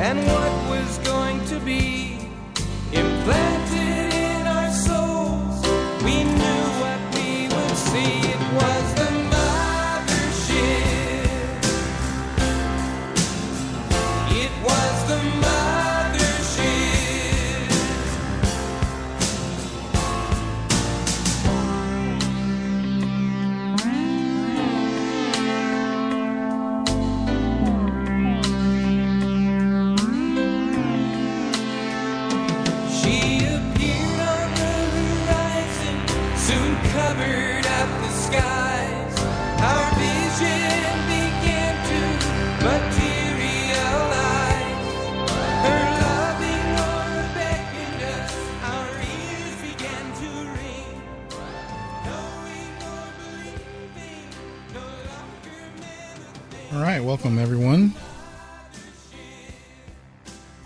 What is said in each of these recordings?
and what was going to be implanted in our souls. We knew what we would see. It was the mothership. It was the covered up the skies. Our vision began to materialize. Her loving aura beckoned us. Our ears began to ring. Knowing or believing, no longer meant a thing. All right, welcome everyone.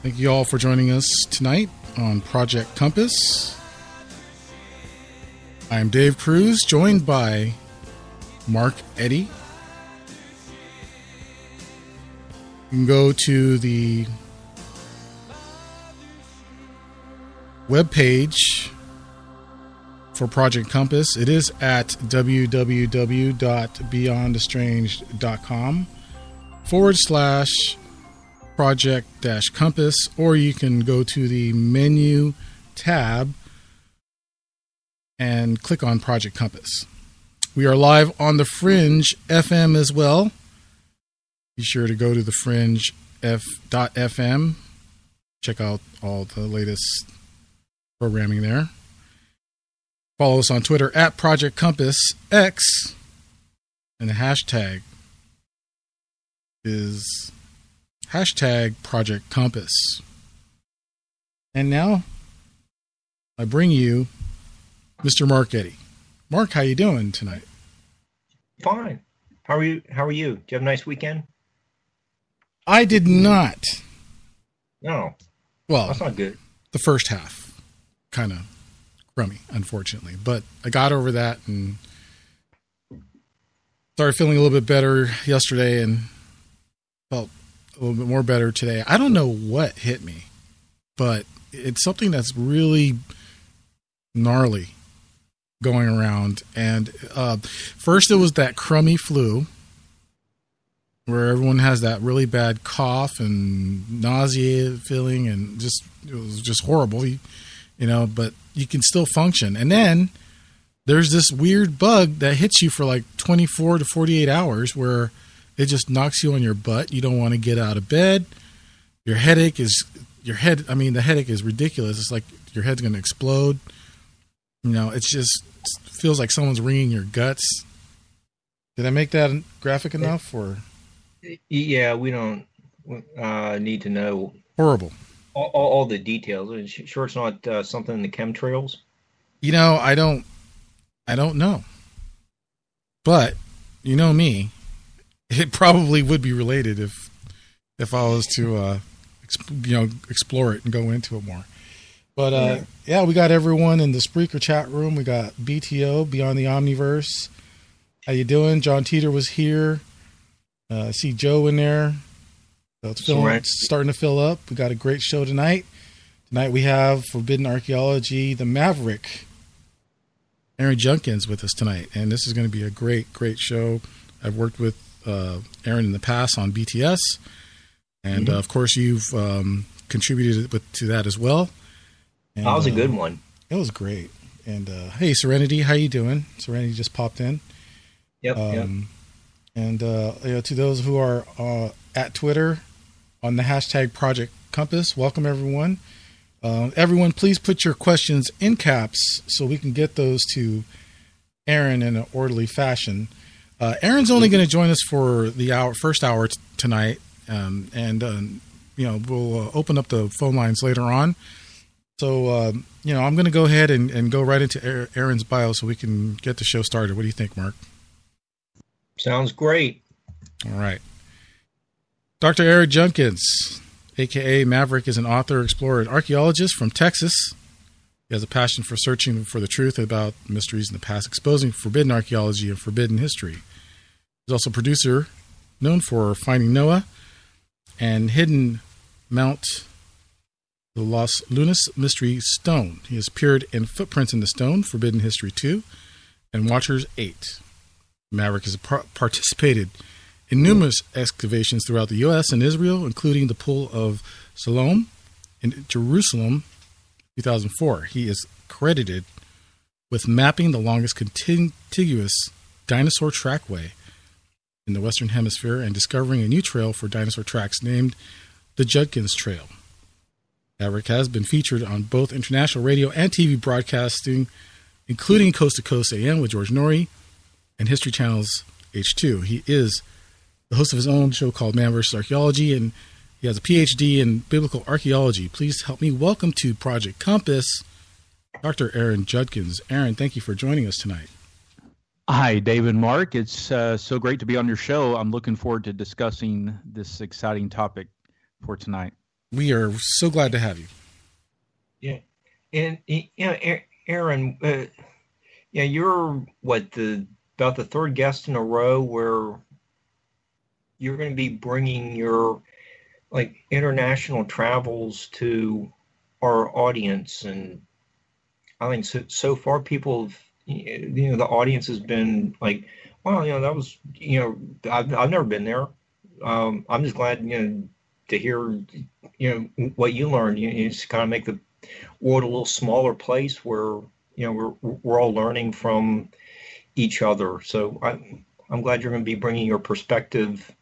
Thank you all for joining us tonight on Project Compass. I'm Dave Cruz, joined by Mark Eddy. You can go to the webpage for Project Compass. It is at www.beyondthestrange.com/project-compass, or you can go to the menu tab and click on Project Compass. We are live on the Fringe FM as well. Be sure to go to the fringe.fm. Check out all the latest programming there. Follow us on Twitter at Project Compass X, and the hashtag is hashtag Project Compass. And now I bring you Mr. Mark Eddy. Mark, how you doing tonight? Fine. How are you? Did you have a nice weekend? I did not. No. Well, that's not good. The first half, kind of crummy, unfortunately. But I got over that and started feeling a little bit better yesterday and felt a little bit more better today. I don't know what hit me, but it's something that's really gnarly going around. And first it was that crummy flu where everyone has that really bad cough and nausea feeling, and it was just horrible, you know, but you can still function. And then there's this weird bug that hits you for like 24 to 48 hours where it just knocks you on your butt. You don't want to get out of bed. The headache is ridiculous. It's like your head's going to explode. You know, it feels like someone's wringing your guts. Did I make that graphic enough? Or yeah, we don't need to know horrible all the details. Sure, it's not something in the chemtrails. You know, I don't know, but you know me, it probably would be related if I was to explore it and go into it more. But yeah, we got everyone in the Spreaker chat room. We got BTO, Beyond the Omniverse. How you doing? John Teeter was here. I see Joe in there. So it's starting to fill up. We got a great show tonight. Tonight we have Forbidden Archaeology, the Maverick, Aaron Judkins with us tonight. And this is going to be a great, great show. I've worked with Aaron in the past on BTS. And of course, you've contributed to that as well. And, that was a good one. It was great. And hey, Serenity, how you doing? Serenity just popped in. Yep. And to those who are at Twitter on the hashtag Project Compass, welcome everyone. Everyone, please put your questions in caps so we can get those to Aaron in an orderly fashion. Aaron's only going to join us for the first hour tonight, and we'll open up the phone lines later on. So, I'm going to go ahead and go right into Aaron's bio so we can get the show started. What do you think, Mark? Sounds great. All right. Dr. Aaron Judkins, a.k.a. Maverick, is an author, explorer, and archaeologist from Texas. He has a passion for searching for the truth about mysteries in the past, exposing forbidden archaeology and forbidden history. He's also a producer known for Finding Noah and Hidden Mount the Los Lunas Mystery Stone. He has appeared in Footprints in the Stone, Forbidden History 2, and Watchers 8. Maverick has participated in numerous excavations throughout the U.S. and Israel, including the Pool of Siloam in Jerusalem, 2004. He is credited with mapping the longest contiguous dinosaur trackway in the Western Hemisphere and discovering a new trail for dinosaur tracks named the Judkins Trail. Maverick has been featured on both international radio and TV broadcasting, including Coast to Coast AM with George Noory and History Channel's H2. He is the host of his own show called Man vs. Archaeology, and he has a Ph.D. in Biblical Archaeology. Please help me welcome to Project Compass, Dr. Aaron Judkins. Aaron, thank you for joining us tonight. Hi, Dave and Mark. It's so great to be on your show. I'm looking forward to discussing this exciting topic for tonight. We are so glad to have you. Yeah, and Aaron, you're about the third guest in a row where you're going to be bringing your international travels to our audience, and I think so far people have, the audience has been like, wow, that was, I've never been there. I'm just glad, to hear, what you learned. You just kind of make the world a little smaller place where, we're all learning from each other. So I'm glad you're going to be bringing your perspective.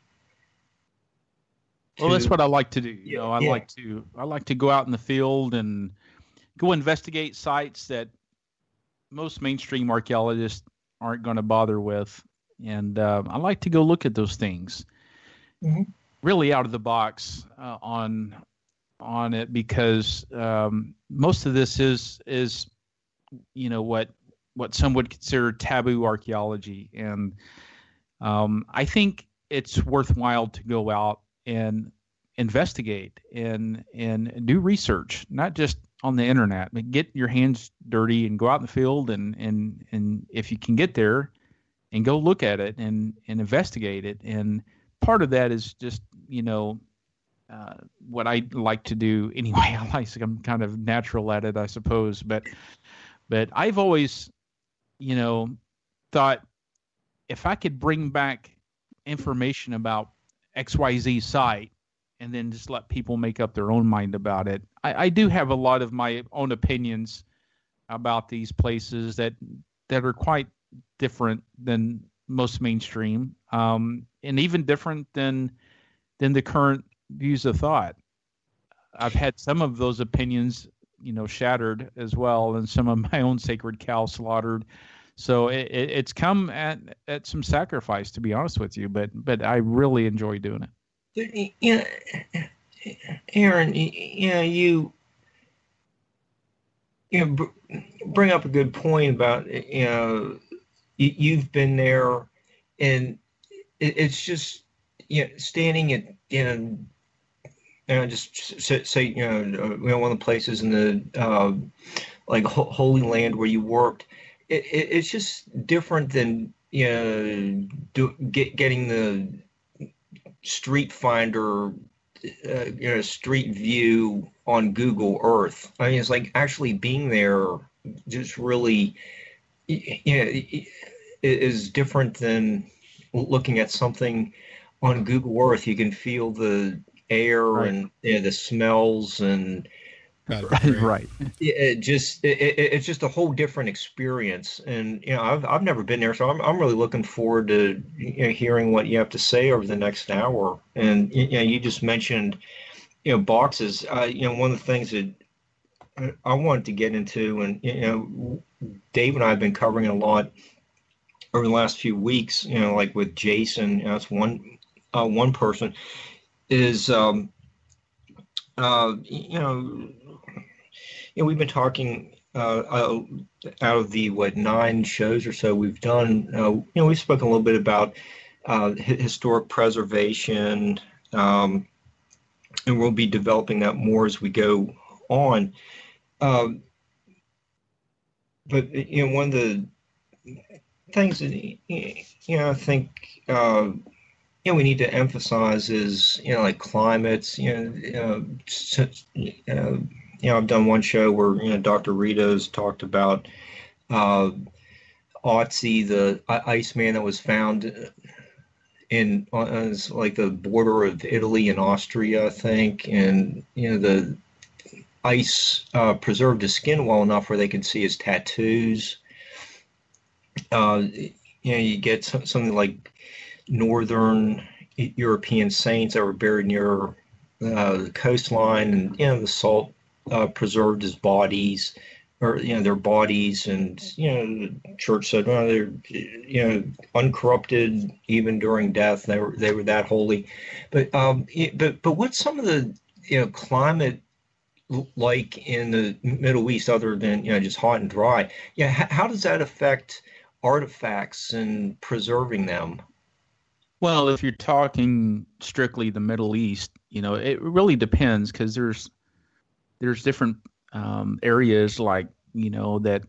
Well, that's what I like to do. I like to go out in the field and go investigate sites that most mainstream archaeologists aren't going to bother with. And I like to go look at those things really out of the box on it, because most of this is what some would consider taboo archaeology. And I think it's worthwhile to go out and investigate and do research, not just on the internet, but get your hands dirty and go out in the field and if you can get there and go look at it and investigate it. And part of that is just, what I like to do anyway. I'm kind of natural at it, I suppose, but I've always, thought if I could bring back information about XYZ site and then just let people make up their own mind about it. I do have a lot of my own opinions about these places that are quite different than most mainstream, and even different than the current views of thought. I've had some of those opinions, shattered as well, and some of my own sacred cows slaughtered. So it's come at some sacrifice, to be honest with you, but I really enjoy doing it. Aaron, you bring up a good point about you've been there, and it's just standing at just say one of the places in the Holy Land where you worked. It's just different than getting the Street Finder, street view on Google Earth. I mean, it's like actually being there just really, is different than looking at something on Google Earth. You can feel the air, right, and the smells and. Right. It's just a whole different experience, and I've never been there, so I'm really looking forward to hearing what you have to say over the next hour. And you just mentioned boxes. One of the things that I wanted to get into, and Dave and I have been covering a lot over the last few weeks. Like with Jason, that's one person is we've been talking out of the 9 shows or so we've done. We've spoken a little bit about historic preservation, and we'll be developing that more as we go on. But one of the things that I think we need to emphasize is, like climates, I've done one show where, Dr. Rito's talked about Otzi, the Iceman that was found in like the border of Italy and Austria, I think, and the ice preserved his skin well enough where they could see his tattoos. You get something like northern European saints that were buried near the coastline, and the salt preserved his bodies, or their bodies, and the church said, well, they're uncorrupted even during death. They were that holy. But what's some of the climate like in the Middle East, other than just hot and dry? How does that affect artifacts and preserving them? Well, if you're talking strictly the Middle East, it really depends, because there's different areas like that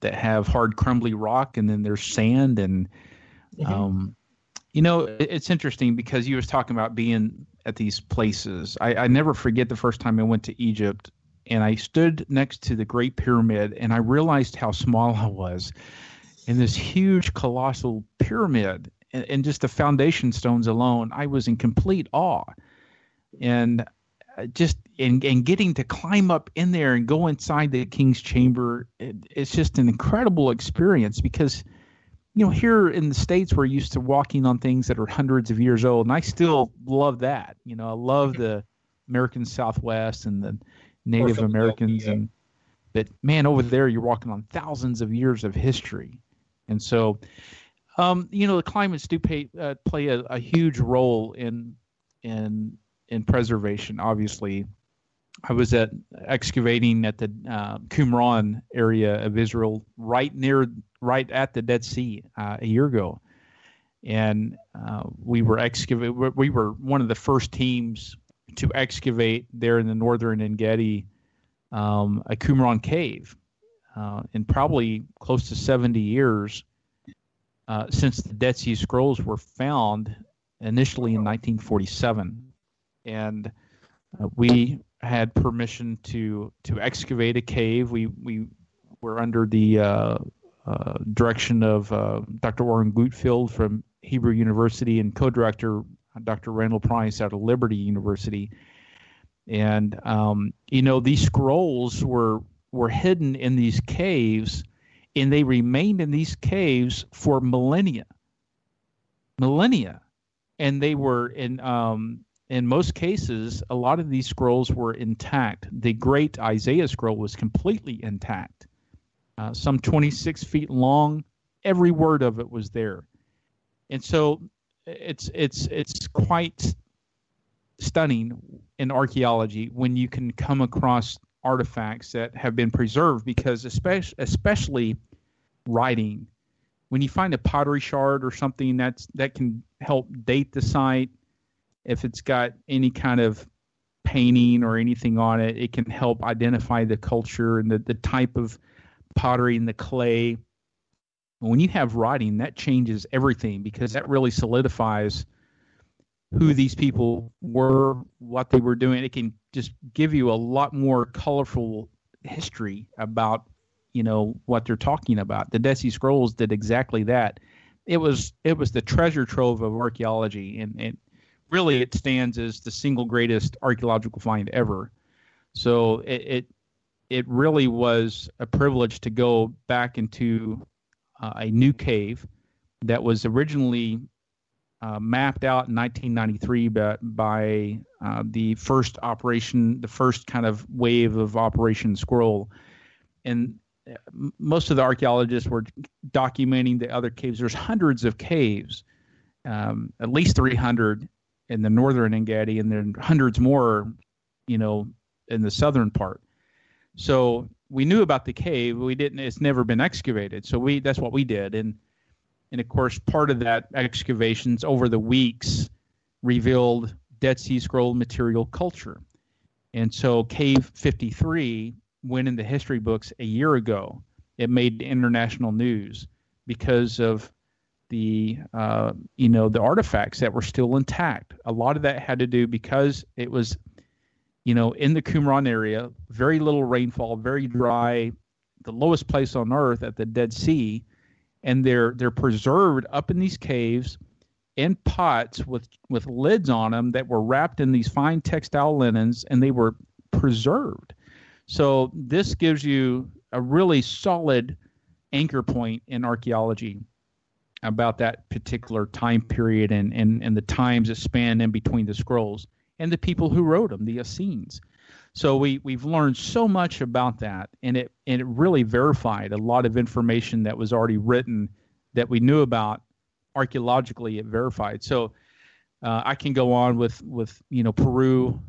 have hard crumbly rock, and then there's sand, and it's interesting because you was talking about being at these places. I never forget the first time I went to Egypt, and I stood next to the Great Pyramid, and I realized how small I was in this huge colossal pyramid, and just the foundation stones alone. I was in complete awe, and just in getting to climb up in there and go inside the king's chamber, it's just an incredible experience, because here in the States we're used to walking on things that are hundreds of years old, and I still love that. I love the American Southwest and the Native Americans, but man, over there you're walking on thousands of years of history. And so the climates do play a huge role in preservation. Obviously, I was excavating at the Qumran area of Israel, right at the Dead Sea a year ago, and we were one of the first teams to excavate there in the northern Engedi a Qumran cave, in probably close to 70 years since the Dead Sea Scrolls were found initially in 1947. And we had permission to excavate a cave. We were under the direction of Dr. Warren Gutfeld from Hebrew University and co-director Dr. Randall Price out of Liberty University. And these scrolls were hidden in these caves, and they remained in these caves for millennia. And they were in most cases, a lot of these scrolls were intact. The great Isaiah scroll was completely intact, some 26 feet long. Every word of it was there. And so it's quite stunning in archaeology when you can come across artifacts that have been preserved, because especially writing, when you find a pottery shard or something that can help date the site, if it's got any kind of painting or anything on it, it can help identify the culture and the type of pottery and the clay. When you have writing, that changes everything, because that really solidifies who these people were, what they were doing. It can just give you a lot more colorful history about, what they're talking about. The Dead Sea Scrolls did exactly that. It was the treasure trove of archaeology, and really it stands as the single greatest archaeological find ever. So it really was a privilege to go back into a new cave that was originally mapped out in 1993 by the first kind of wave of Operation Squirrel. And most of the archaeologists were documenting the other caves. There's hundreds of caves, at least 300 in the northern Engedi, and then hundreds more, in the southern part. So we knew about the cave. It's never been excavated. So that's what we did. And of course, part of that excavations over the weeks revealed Dead Sea Scroll material culture. And so Cave 53 went in the history books a year ago. It made international news because of the the artifacts that were still intact. A lot of that had to do because it was, in the Qumran area, very little rainfall, very dry, the lowest place on earth at the Dead Sea, and they're preserved up in these caves in pots with lids on them that were wrapped in these fine textile linens, and they were preserved. So this gives you a really solid anchor point in archaeology about that particular time period and the times that span in between the scrolls and the people who wrote them, the Essenes. So we've learned so much about that, and it really verified a lot of information that was already written that we knew about. Archaeologically, it verified. So I can go on with Peru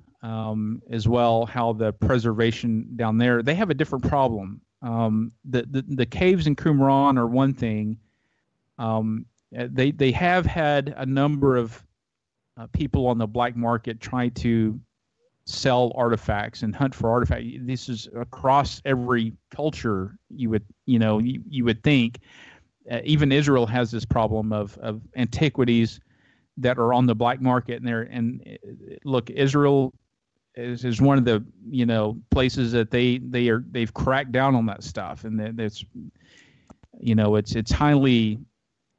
as well, how the preservation down there, they have a different problem. The caves in Qumran are one thing. They have had a number of people on the black market trying to sell artifacts and hunt for artifacts. This is across every culture. You would think. Even Israel has this problem of antiquities that are on the black market, and look, Israel is one of the places that they've cracked down on that stuff, and it's highly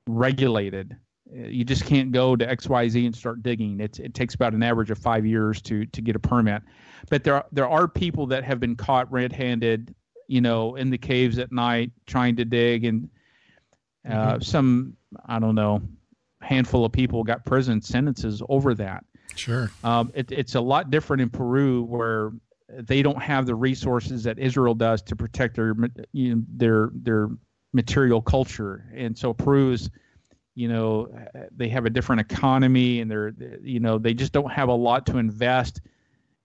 regulated. You just can't go to XYZ and start digging. It takes about an average of 5 years to get a permit. But there are people that have been caught red-handed, in the caves at night trying to dig, and some, I don't know, handful of people got prison sentences over that. Sure. It's a lot different in Peru, where they don't have the resources that Israel does to protect their material culture, and so Peru's, they have a different economy, and they just don't have a lot to invest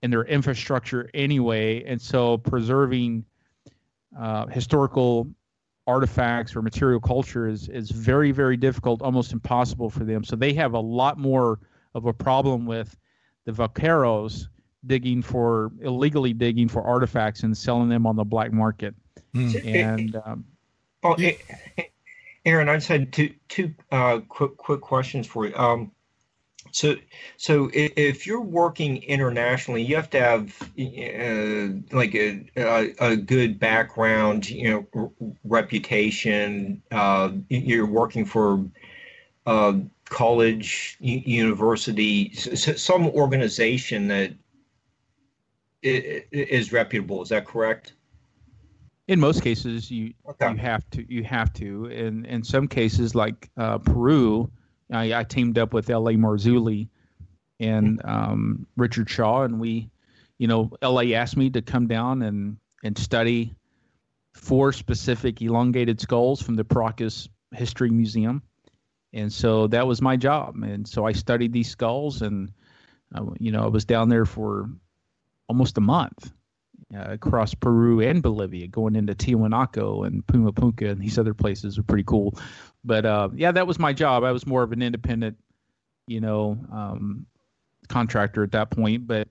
in their infrastructure anyway, and so preserving historical artifacts or material culture is very, very difficult, almost impossible for them. So they have a lot more of a problem with the vaqueros illegally digging for artifacts and selling them on the black market. And Aaron, I just had two quick questions for you. So if you're working internationally, you have to have like a good background, reputation. You're working for college, university, some organization that is reputable. Is that correct? In most cases, you have to. In some cases, like Peru, I teamed up with L.A. Marzulli and Richard Shaw, and we, L.A. asked me to come down and study 4 specific elongated skulls from the Paracas History Museum, and so that was my job. And so I studied these skulls, and I was down there for almost a month. Across Peru and Bolivia, going into Tiwanaku and Pumapunka, and these other places are pretty cool. But that was my job. I was more of an independent, contractor at that point. But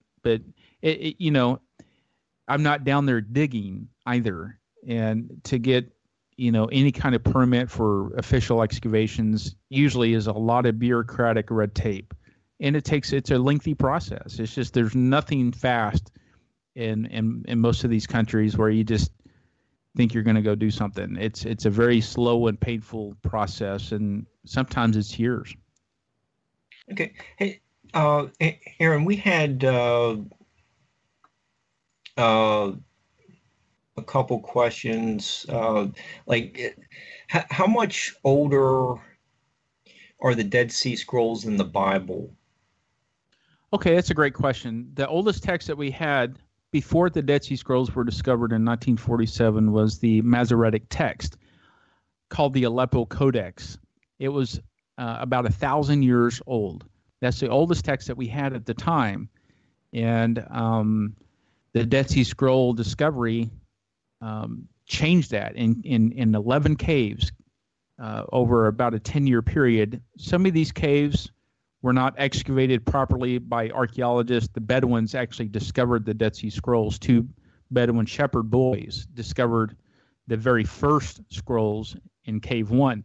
I'm not down there digging either. And to get any kind of permit for official excavations usually is a lot of bureaucratic red tape, and it's a lengthy process. It's just there's nothing fast in most of these countries where you just think you're going to go do something. It's a very slow and painful process, and sometimes it's years. Okay. Hey, Aaron, we had a couple questions. How much older are the Dead Sea Scrolls in the Bible? Okay, that's a great question. The oldest text that we had before the Dead Sea Scrolls were discovered in 1947 was the Masoretic text called the Aleppo Codex. It was about 1,000 years old. That's the oldest text that we had at the time. And the Dead Sea Scroll discovery changed that in 11 caves over about a 10-year period. Some of these caves were not excavated properly by archaeologists. The Bedouins actually discovered the Dead Sea Scrolls. 2 Bedouin shepherd boys discovered the very first scrolls in Cave 1.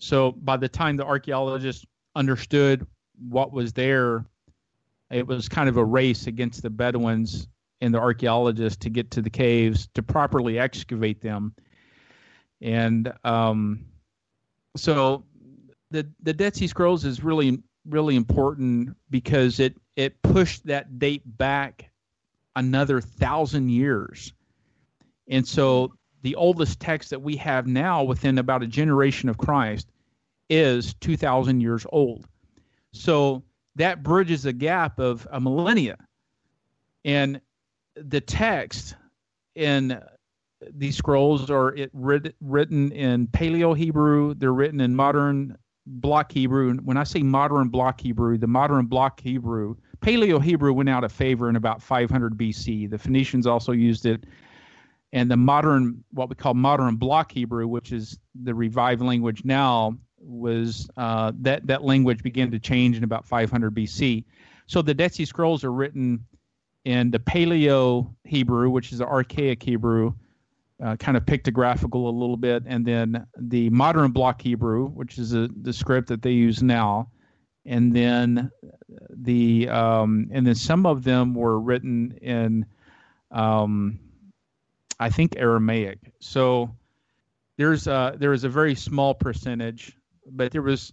So by the time the archaeologists understood what was there, it was kind of a race against the Bedouins and the archaeologists to get to the caves to properly excavate them. And so the Dead Sea Scrolls is really, really important because it pushed that date back another 1,000 years. And so the oldest text that we have now within about a generation of Christ is 2,000 years old. So that bridges a gap of a millennia. And the text in these scrolls are written in Paleo Hebrew. They're written in modern block Hebrew. And when I say modern block Hebrew, the modern block Hebrew, Paleo Hebrew went out of favor in about 500 BC. The Phoenicians also used it. And the modern, what we call modern block Hebrew, which is the revived language now, was that language began to change in about 500 BC. So the Dead Sea Scrolls are written in the Paleo Hebrew, which is the archaic Hebrew, kind of pictographical a little bit, and then the modern block Hebrew, which is the script that they use now, and then some of them were written in I think Aramaic. So there is a very small percentage, but there was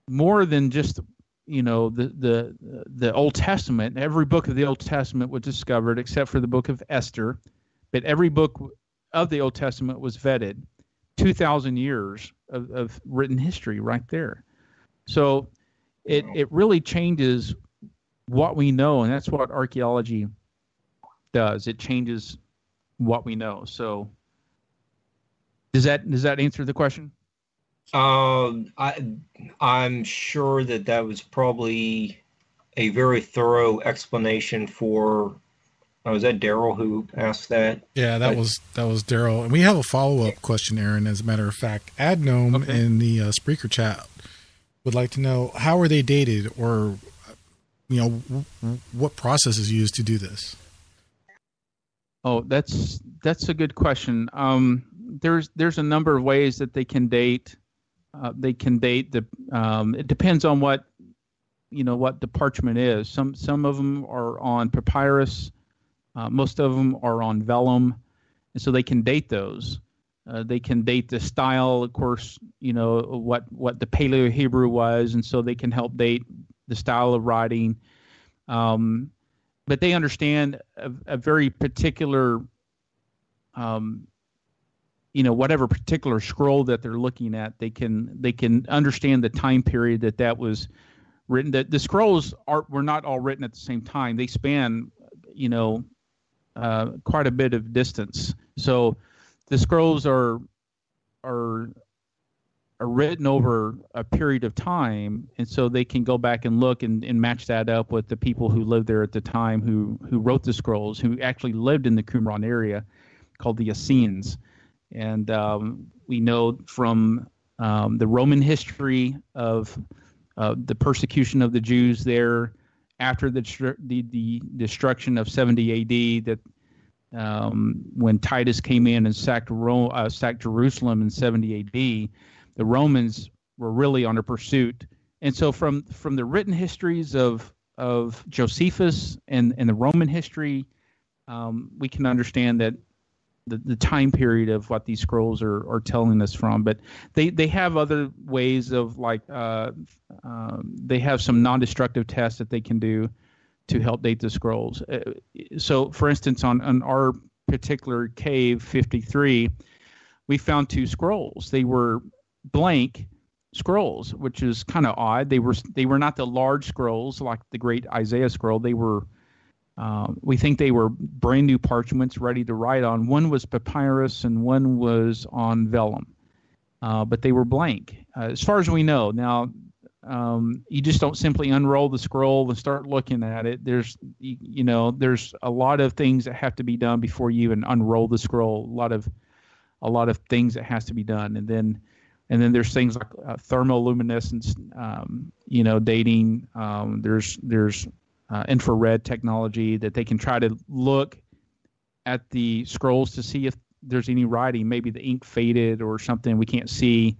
more than just the Old Testament. Every book of the Old Testament was discovered except for the book of Esther, but every book of the Old Testament was vetted. 2,000 years of written history right there. So it really changes what we know, and that's what archaeology does. It changes what we know. So does that answer the question? I'm sure that was probably a very thorough explanation for. Was that Daryl who asked that? Yeah, that was Daryl. And we have a follow-up question, Aaron, as a matter of fact. Adnome in the Spreaker chat would like to know, how are they dated, or what process is used to do this? Oh, that's a good question. There's a number of ways that they can date. They can date the. It depends on what the parchment is. Some of them are on papyrus. Most of them are on vellum, and so they can date those. They can date the style, of course, what the Paleo Hebrew was, and so they can help date the style of writing. But they understand a very particular, whatever particular scroll that they're looking at. They can understand the time period that was written. The scrolls were not all written at the same time. They span, quite a bit of distance. So the scrolls are written over a period of time, and so they can go back and look and match that up with the people who lived there at the time who wrote the scrolls, who actually lived in the Qumran area, called the Essenes. And we know from the Roman history of the persecution of the Jews there after the destruction of 70 AD, that when Titus came in and sacked Jerusalem in 70 AD, the Romans were really on a pursuit. And so from the written histories of Josephus and the Roman history, we can understand that the time period of what these scrolls are telling us from. But they have other ways of, they have some non-destructive tests that they can do to help date the scrolls. So, for instance, on our particular cave 53, we found 2 scrolls. They were blank scrolls, which is kind of odd. They were not the large scrolls like the great Isaiah scroll. They were, we think they were brand new parchments ready to write on. One was papyrus and one was on vellum, but they were blank as far as we know. Now, you just don't simply unroll the scroll and start looking at it. There's a lot of things that have to be done before you even unroll the scroll. A lot of things that has to be done, and then there's things like thermoluminescence, dating. There's infrared technology that they can try to look at the scrolls to see if there's any writing. Maybe the ink faded or something we can't see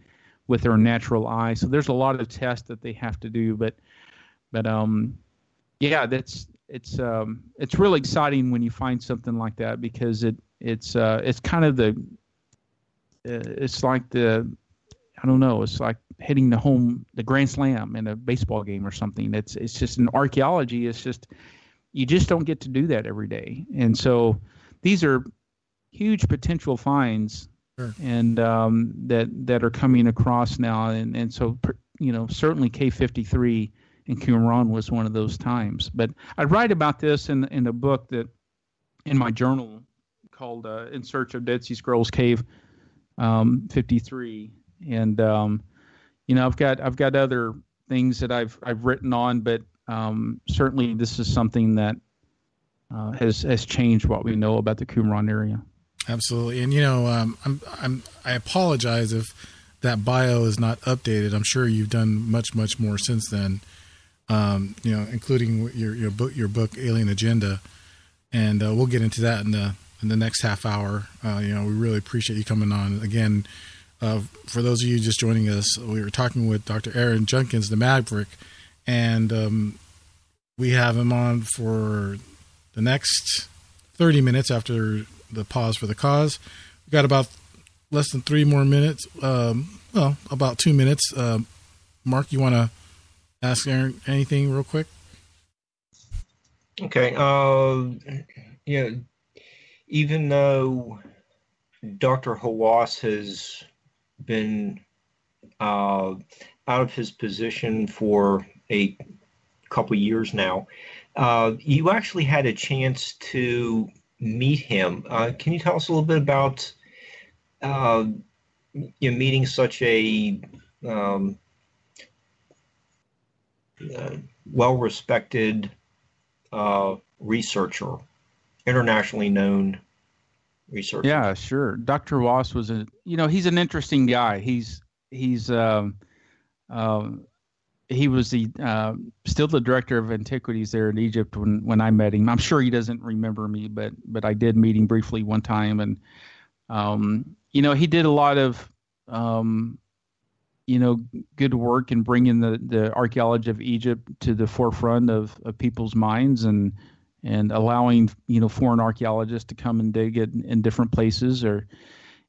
with their natural eye. So there's a lot of tests that they have to do, but yeah, it's really exciting when you find something like that, because it's kind of it's like I don't know, it's like hitting the grand slam in a baseball game or something. It's just in archaeology. It's just, you just don't get to do that every day. And so these are huge potential finds. Sure. And that are coming across now. And so, certainly K53 in Qumran was one of those times. But I write about this in a book in my journal called In Search of Dead Sea Scrolls Cave 53. And I've got other things that I've written on, but certainly this is something that has changed what we know about the Qumran area. Absolutely. And I apologize if that bio is not updated. I'm sure you've done much more since then. Including your book Alien Agenda, and we'll get into that in the next half hour. We really appreciate you coming on again. For those of you just joining us, we were talking with Dr. Aaron Judkins, the Maverick, and we have him on for the next 30 minutes after the pause for the cause. We've got about less than 3 more minutes. About 2 minutes. Mark, you want to ask Aaron anything real quick? Okay. Even though Dr. Hawass has been out of his position for a couple years now, you actually had a chance to meet him. Can you tell us a little bit about meeting such a well-respected researcher, internationally known researcher? Yeah, sure. Dr. Hawass was he's an interesting guy. He was still the director of antiquities there in Egypt when I met him. I'm sure he doesn't remember me, but I did meet him briefly one time, and he did a lot of good work in bringing the archaeology of Egypt to the forefront of people's minds, and allowing foreign archaeologists to come and dig it in different places.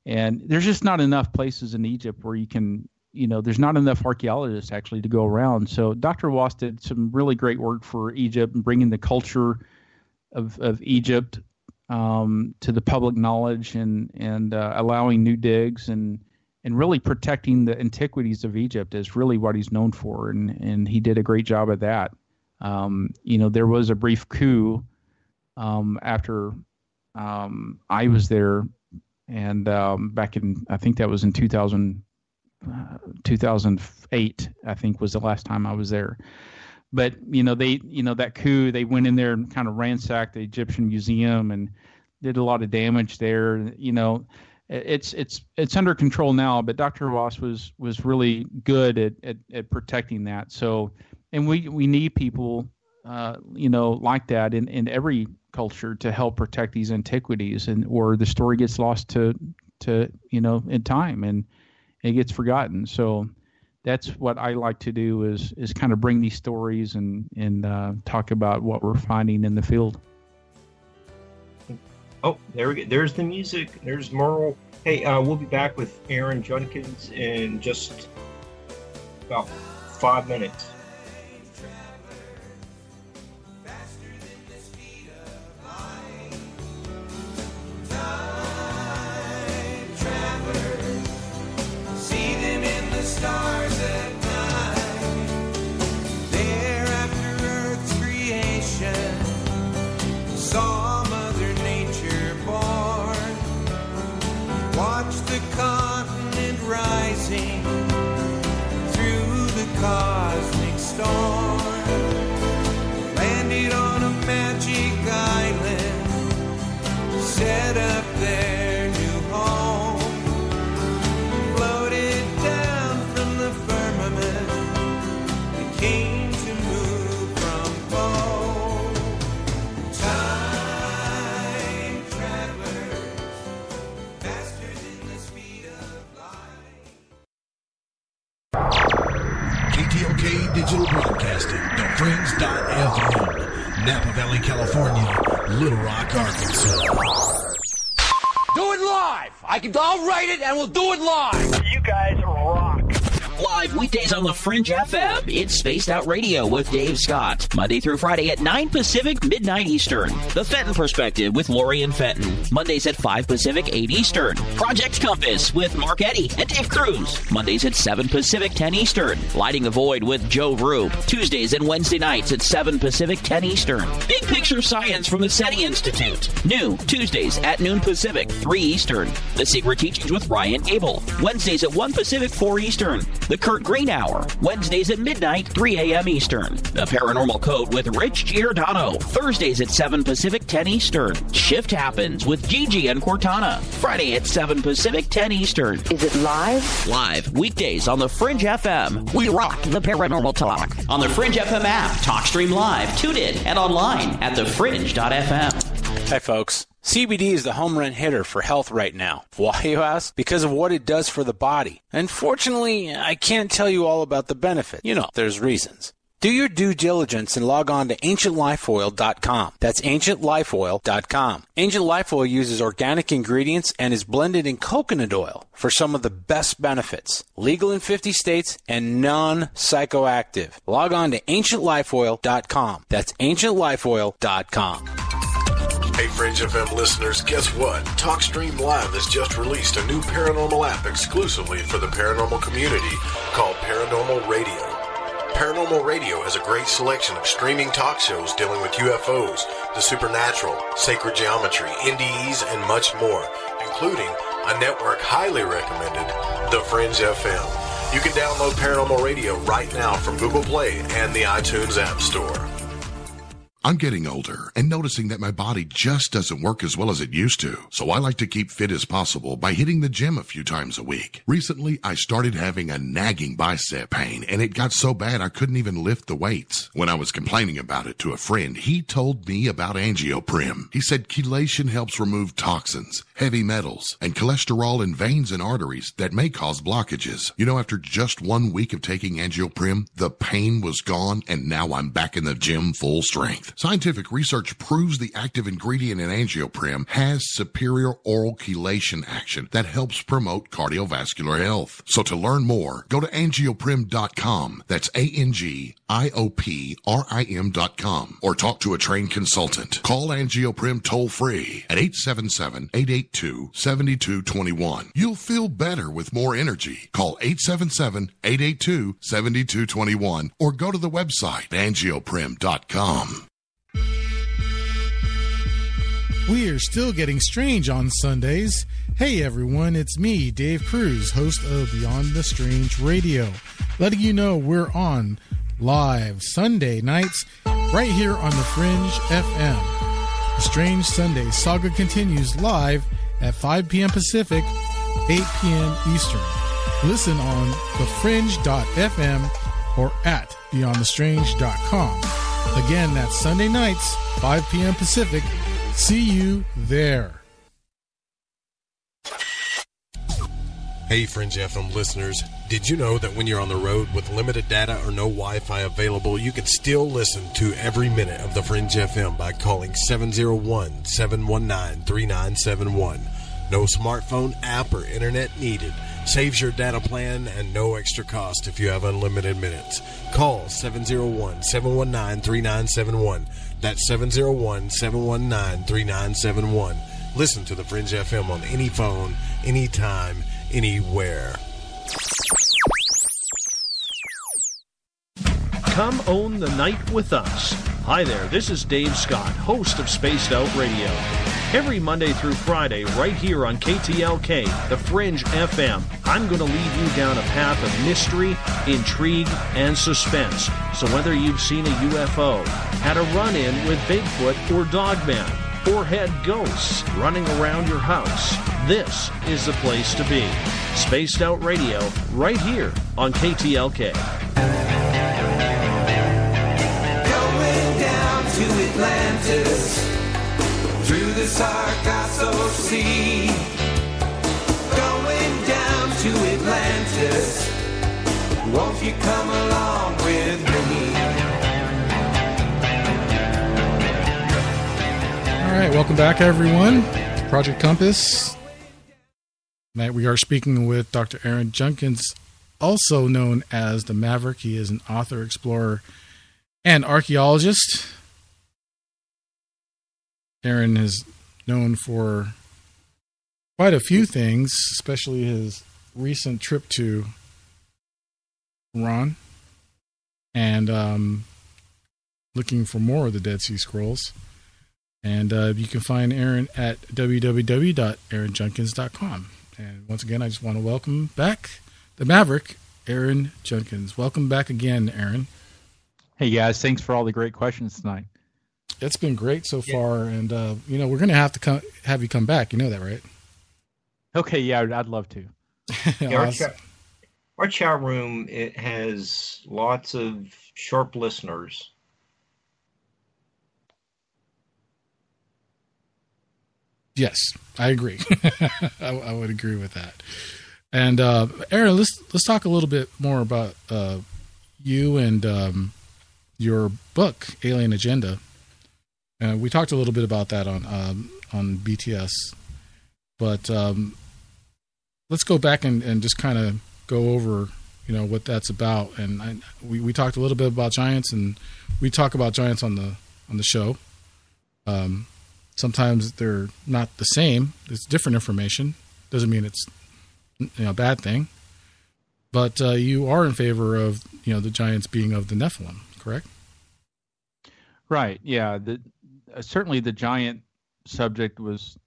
And there's just not enough places in Egypt where you can. There's not enough archaeologists actually to go around. So Dr. Hawass did some really great work for Egypt and bringing the culture of Egypt to the public knowledge, and allowing new digs and really protecting the antiquities of Egypt is really what he's known for. And he did a great job at that. There was a brief coup after I was there, and back in, I think that was in 2008, I think was the last time I was there. But that coup, they went in there and kind of ransacked the Egyptian museum and did a lot of damage there. It's under control now, but Dr. Hawass was really good at protecting that. So, and we need people like that in every culture to help protect these antiquities, or the story gets lost to in time, and it gets forgotten. So that's what I like to do is kind of bring these stories and talk about what we're finding in the field. Oh, there we go. There's the music. There's Merle. Hey, we'll be back with Aaron Judkins in just about 5 minutes. Stars at night, there after Earth's creation, saw Mother Nature born, watched the continent rising through the cosmic Napa Valley, California, Little Rock, Arkansas. Do it live! I'll write it and we'll do it live! You guys rock. Live weekdays on the Fringe FM. It's Spaced Out Radio with Dave Scott. Monday through Friday at 9 Pacific, midnight Eastern. The Fenton Perspective with Lori and Fenton. Mondays at 5 Pacific, 8 Eastern. Project Compass with Mark Eddy and Dave Cruz. Mondays at 7 Pacific, 10 Eastern. Lighting the Void with Joe Vroop. Tuesdays and Wednesday nights at 7 Pacific, 10 Eastern. Big Picture Science from the SETI Institute. New Tuesdays at noon Pacific, 3 Eastern. The Secret Teachings with Ryan Gable. Wednesdays at 1 Pacific, 4 Eastern. The Kurt Green Hour, Wednesdays at midnight, 3 a.m. Eastern. The Paranormal Code with Rich Giordano, Thursdays at 7 Pacific, 10 Eastern. Shift Happens with Gigi and Cortana, Friday at 7 Pacific, 10 Eastern. Is it live? Live, weekdays on the Fringe FM. We rock the paranormal talk. On the Fringe FM app, TalkStream Live, tune in, and online at thefringe.fm. Hi, folks. CBD is the home run hitter for health right now. Why, you ask? Because of what it does for the body. Unfortunately, I can't tell you all about the benefit. You know, there's reasons. Do your due diligence and log on to ancientlifeoil.com. That's ancientlifeoil.com. Ancient Life Oil uses organic ingredients and is blended in coconut oil for some of the best benefits. Legal in 50 states and non-psychoactive. Log on to ancientlifeoil.com. That's ancientlifeoil.com. Hey, Fringe FM listeners, guess what? TalkStream Live has just released a new paranormal app exclusively for the paranormal community called Paranormal Radio. Paranormal Radio has a great selection of streaming talk shows dealing with UFOs, the supernatural, sacred geometry, NDEs, and much more, including a network highly recommended, The Fringe FM. You can download Paranormal Radio right now from Google Play and the iTunes App Store. I'm getting older and noticing that my body just doesn't work as well as it used to. So I like to keep fit as possible by hitting the gym a few times a week. Recently, I started having a nagging bicep pain, and it got so bad I couldn't even lift the weights. When I was complaining about it to a friend, he told me about Angioprim. He said chelation helps remove toxins, heavy metals, and cholesterol in veins and arteries that may cause blockages. You know, after just 1 week of taking Angioprim, the pain was gone, and now I'm back in the gym full strength. Scientific research proves the active ingredient in Angioprim has superior oral chelation action that helps promote cardiovascular health. So to learn more, go to angioprim.com. That's ANGIOPRIM.com, or talk to a trained consultant. Call Angioprim toll free at 877-882-7221. You'll feel better with more energy. Call 877-882-7221 or go to the website angioprim.com. We are still getting strange on Sundays. Hey everyone, it's me, Dave Cruz, host of Beyond the Strange Radio, letting you know we're on live Sunday nights right here on the Fringe FM. The Strange Sunday saga continues live at 5 p.m. Pacific, 8 p.m. Eastern. Listen on thefringe.fm or at beyondthestrange.com. Again, that's Sunday nights, 5 p.m. Pacific. See you there. Hey, Fringe FM listeners, did you know that when you're on the road with limited data or no Wi-Fi available, you can still listen to every minute of the Fringe FM by calling 701-719-3971. No smartphone, app, or internet needed. Saves your data plan and no extra cost if you have unlimited minutes. Call 701-719-3971. That's 701-719-3971. Listen to the Fringe FM on any phone, anytime, anywhere. Come own the night with us. Hi there, this is Dave Scott, host of Spaced Out Radio. Every Monday through Friday, right here on KTLK, the Fringe FM, I'm going to lead you down a path of mystery, intrigue, and suspense. So whether you've seen a UFO, had a run-in with Bigfoot or Dogman, or had ghosts running around your house, this is the place to be. Spaced Out Radio, right here on KTLK. Going down to Atlantis, through the Sargasso Sea. Going down to Atlantis, won't you come along with me? welcome back, everyone, to Project Compass. Tonight we are speaking with Dr. Aaron Judkins, also known as the Maverick. He is an author, explorer, and archaeologist. Aaron is known for quite a few things, especially his recent trip to Iran and looking for more of the Dead Sea Scrolls. And you can find Aaron at www.aaronjudkins.com. And once again, I just want to welcome back the Maverick, Aaron Judkins. Welcome back again, Aaron. Hey, guys. Thanks for all the great questions tonight. It's been great so far. And, we're going to have to have you come back. You know that, right? Okay, yeah, I'd love to. Awesome. Our chat room, it has lots of sharp listeners. Yes, I agree. I would agree with that. And Aaron, let's talk a little bit more about you and your book, Alien Agenda. We talked a little bit about that on BTS, but let's go back and just kind of go over, what that's about. And we talked a little bit about giants, and we talk about giants on the show. Sometimes they're not the same. It's different information. Doesn't mean it's a bad thing. But you are in favor of the giants being of the Nephilim, correct? Right. Yeah. Certainly the giant subject was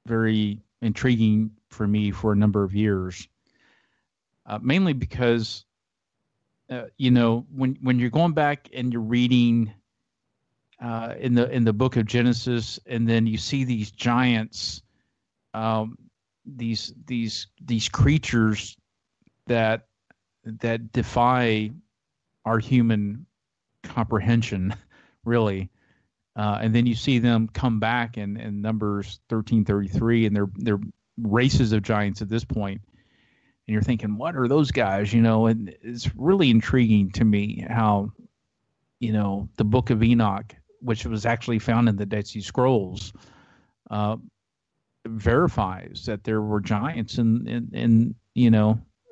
very intriguing for me for a number of years. Mainly because when you're going back and you're reading in the book of Genesis, and then you see these giants, these creatures that defy our human comprehension, really, and then you see them come back in Numbers 13:33, and they're races of giants at this point, and you're thinking, what are those guys? And it's really intriguing to me how the book of Enoch, which was actually found in the Dead Sea Scrolls, verifies that there were giants in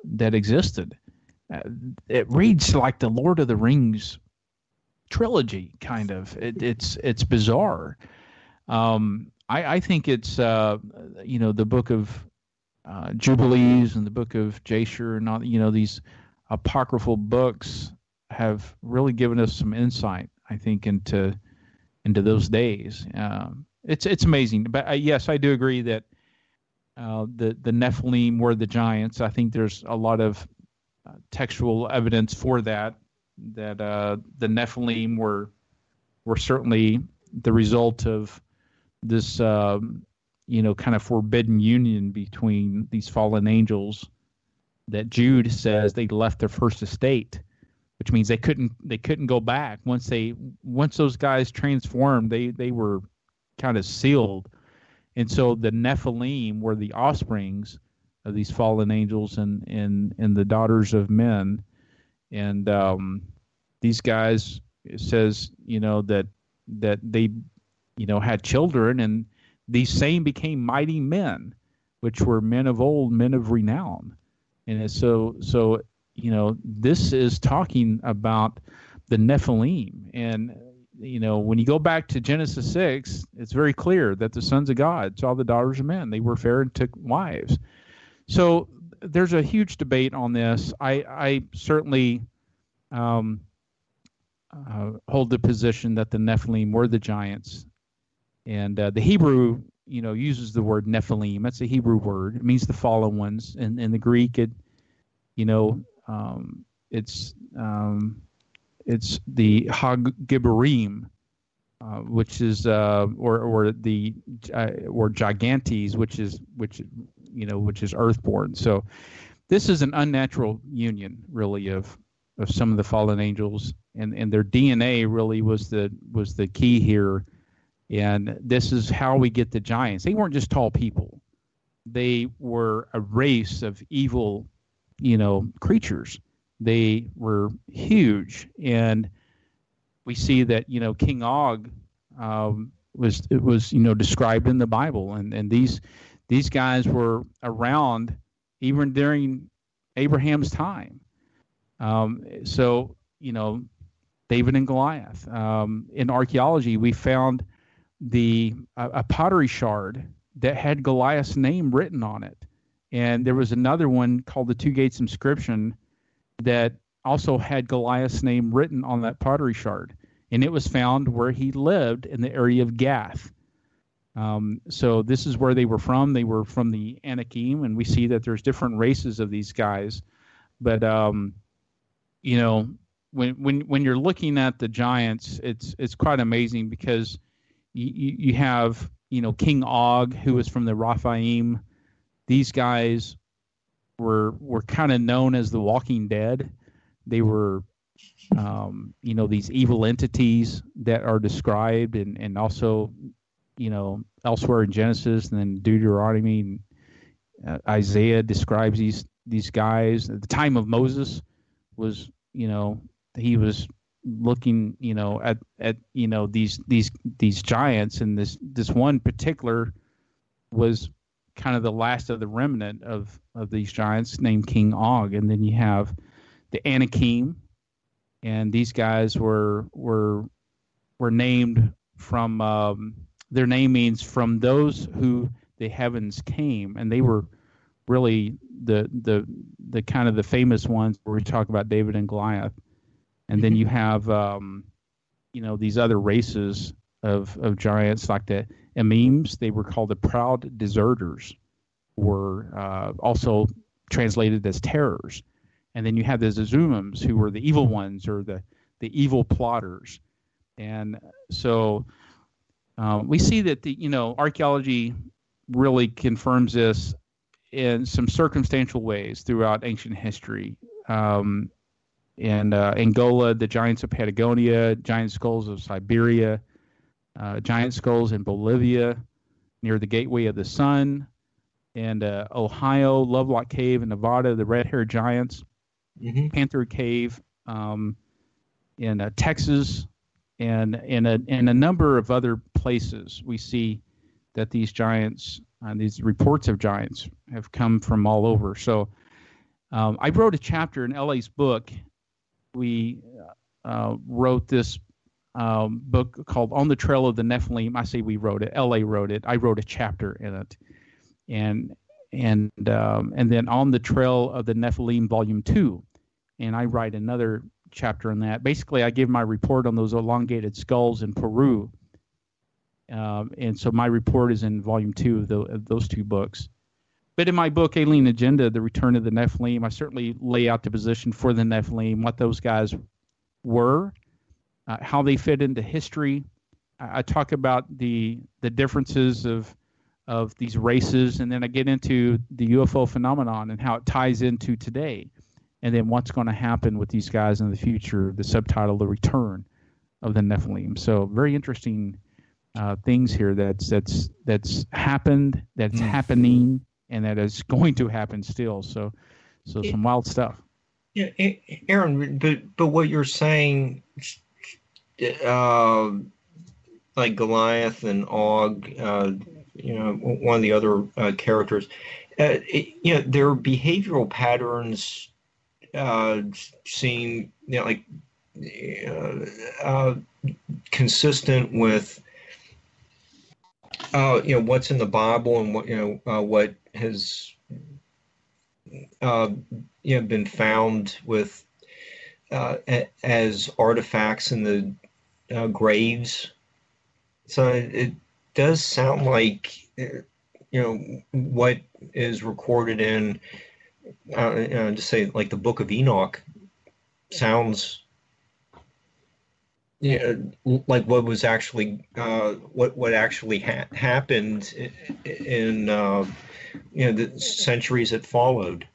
that existed. It reads like the Lord of the Rings trilogy, kind of. It's bizarre. I think it's the book of Jubilees and the book of Jasher and all these apocryphal books have really given us some insight, I think, into those days. It's amazing. But yes, I do agree that the Nephilim were the giants. I think there's a lot of textual evidence for that the Nephilim were certainly the result of this kind of forbidden union between these fallen angels that Jude says they left their first estate, which means they couldn't go back. Once those guys transformed, they were kind of sealed. And so the Nephilim were the offsprings of these fallen angels and the daughters of men. And these guys, it says, that they, had children, and these same became mighty men, which were men of old, men of renown. And so this is talking about the Nephilim. And, when you go back to Genesis 6, it's very clear that the sons of God saw the daughters of men. They were fair and took wives. So there's a huge debate on this. I certainly hold the position that the Nephilim were the giants. And the Hebrew, uses the word Nephilim. That's a Hebrew word. It means the fallen ones. And in the Greek, it's the Hag-Gibarim, which is or Gigantes, which is earthborn. So this is an unnatural union, really, of some of the fallen angels, and their DNA really was the key here. And this is how we get the giants. They weren't just tall people; they were a race of evil, creatures. They were huge, and we see that King Og was described in the Bible, and these guys were around even during Abraham's time. So David and Goliath. In archaeology, we found a pottery shard that had Goliath's name written on it, and there was another one called the Two Gates inscription that also had Goliath's name written on that pottery shard, and it was found where he lived in the area of Gath. So this is where they were from. They were from the Anakim, and we see that there's different races of these guys. But when you're looking at the giants, it's quite amazing because you have King Og, who was from the Rephaim. These guys were kind of known as the Walking Dead. They were these evil entities that are described and also elsewhere in Genesis and then Deuteronomy and Isaiah describes these guys. At the time of Moses was he was looking at these giants, and this one particular was kind of the last of the remnant of these giants named King Og. And then you have the Anakim, and these guys were named from their name means from those who the heavens came, and they were really the kind of the famous ones where we talk about David and Goliath. And then you have these other races of giants like the Emims. They were called the proud deserters, were also translated as terrors. And then you have the Zazumims, who were the evil ones, or the evil plotters. And so we see that the archaeology really confirms this in some circumstantial ways throughout ancient history. In Angola, the giants of Patagonia, giant skulls of Siberia, giant skulls in Bolivia near the Gateway of the Sun, and Ohio, Lovelock Cave in Nevada, the red-haired giants, Panther Cave in Texas, and in a number of other places. We see that these giants, these reports of giants, have come from all over. So I wrote a chapter in L.A.'s book. We wrote this book called On the Trail of the Nephilim. I say we wrote it. L.A. wrote it. I wrote a chapter in it. And then On the Trail of the Nephilim, Volume 2. And I write another chapter on that. Basically, I give my report on those elongated skulls in Peru. And so my report is in Volume 2 of those two books. But in my book, Alien Agenda, The Return of the Nephilim, I certainly lay out the position for the Nephilim, what those guys were, how they fit into history. I talk about the differences of these races, and then I get into the UFO phenomenon and how it ties into today, and then what's going to happen with these guys in the future, the subtitle, The Return of the Nephilim. So very interesting things here that's happened, that's happening, and that is going to happen still. So some wild stuff. Yeah, Aaron, but what you're saying, like Goliath and Og, one of the other characters, their behavioral patterns seem consistent with what's in the Bible and what has been found with as artifacts in the graves. So it does sound like what is recorded in just say like the Book of Enoch sounds like what was actually what actually happened in the centuries that followed.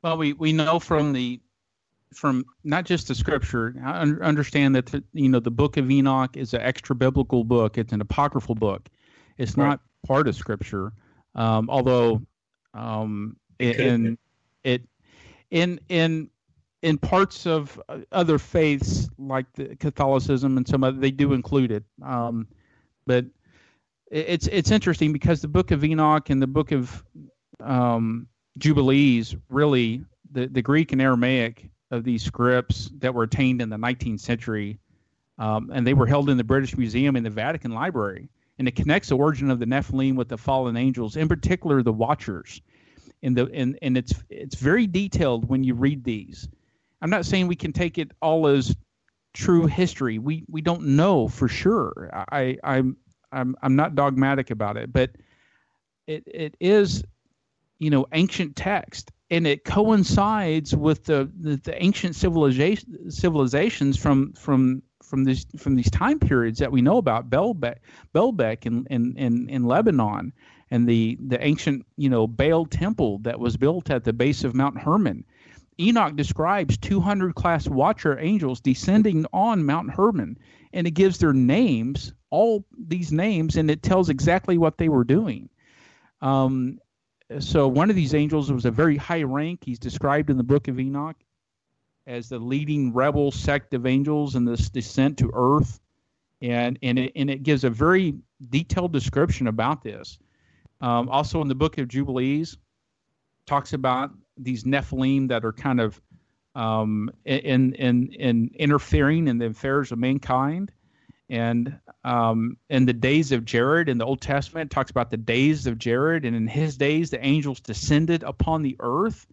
Well, we know from not just the scripture. I understand that the Book of Enoch is an extra biblical book. It's an apocryphal book. It's not part of scripture, although in parts of other faiths like the Catholicism and some other, they do include it. But it's interesting because the Book of Enoch and the Book of Jubilees, really, the Greek and Aramaic of these scripts that were attained in the 19th century, and they were held in the British Museum and the Vatican Library. And it connects the origin of the Nephilim with the fallen angels, in particular the Watchers. And it's very detailed when you read these. I'm not saying we can take it all as true history. We don't know for sure. I'm not dogmatic about it, but it is, ancient text, and it coincides with the ancient civilizations from these time periods that we know about, Baalbek in Lebanon, and the ancient Baal temple that was built at the base of Mount Hermon. Enoch describes 200 class watcher angels descending on Mount Hermon, and it gives their names, all these names, and it tells exactly what they were doing. So one of these angels was a very high rank. He's described in the Book of Enoch as the leading rebel sect of angels in this descent to earth, and it gives a very detailed description about this. Also in the Book of Jubilees, talks about these Nephilim that are kind of in interfering in the affairs of mankind, and in the days of Jared in the Old Testament, it talks about the days of Jared, and in his days the angels descended upon the earth.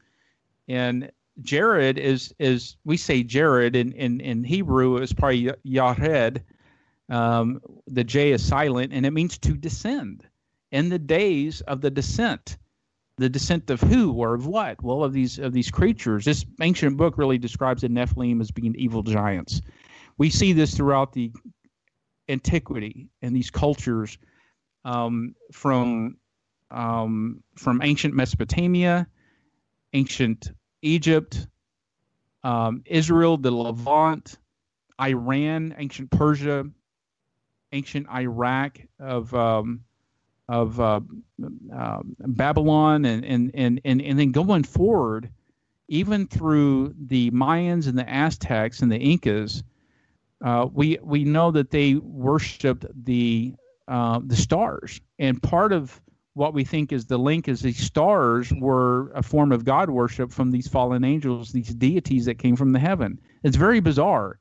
And Jared is we say Jared in Hebrew is probably Yared. The J is silent, and it means to descend. In the days of the descent of who or of what? Well, of these creatures. This ancient book really describes the Nephilim as being evil giants. We see this throughout the antiquity and these cultures, from ancient Mesopotamia, ancient Egypt, Israel, the Levant, Iran, ancient Persia, ancient Iraq, of Babylon, and then going forward, even through the Mayans and the Aztecs and the Incas, we know that they worshipped the stars, and part of what we think is the link is these stars were a form of God worship from these fallen angels, these deities that came from the heaven. It's very bizarre,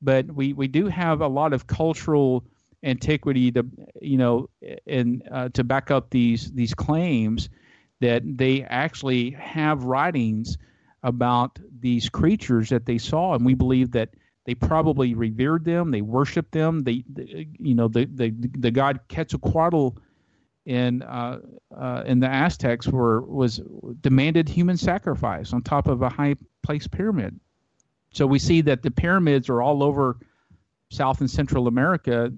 but we do have a lot of cultural antiquity to to back up these claims that they actually have writings about these creatures that they saw, and we believe that they probably revered them, they worshipped them. The god Quetzalcoatl in the Aztecs demanded human sacrifice on top of a high place pyramid. So we see that the pyramids are all over South and Central America,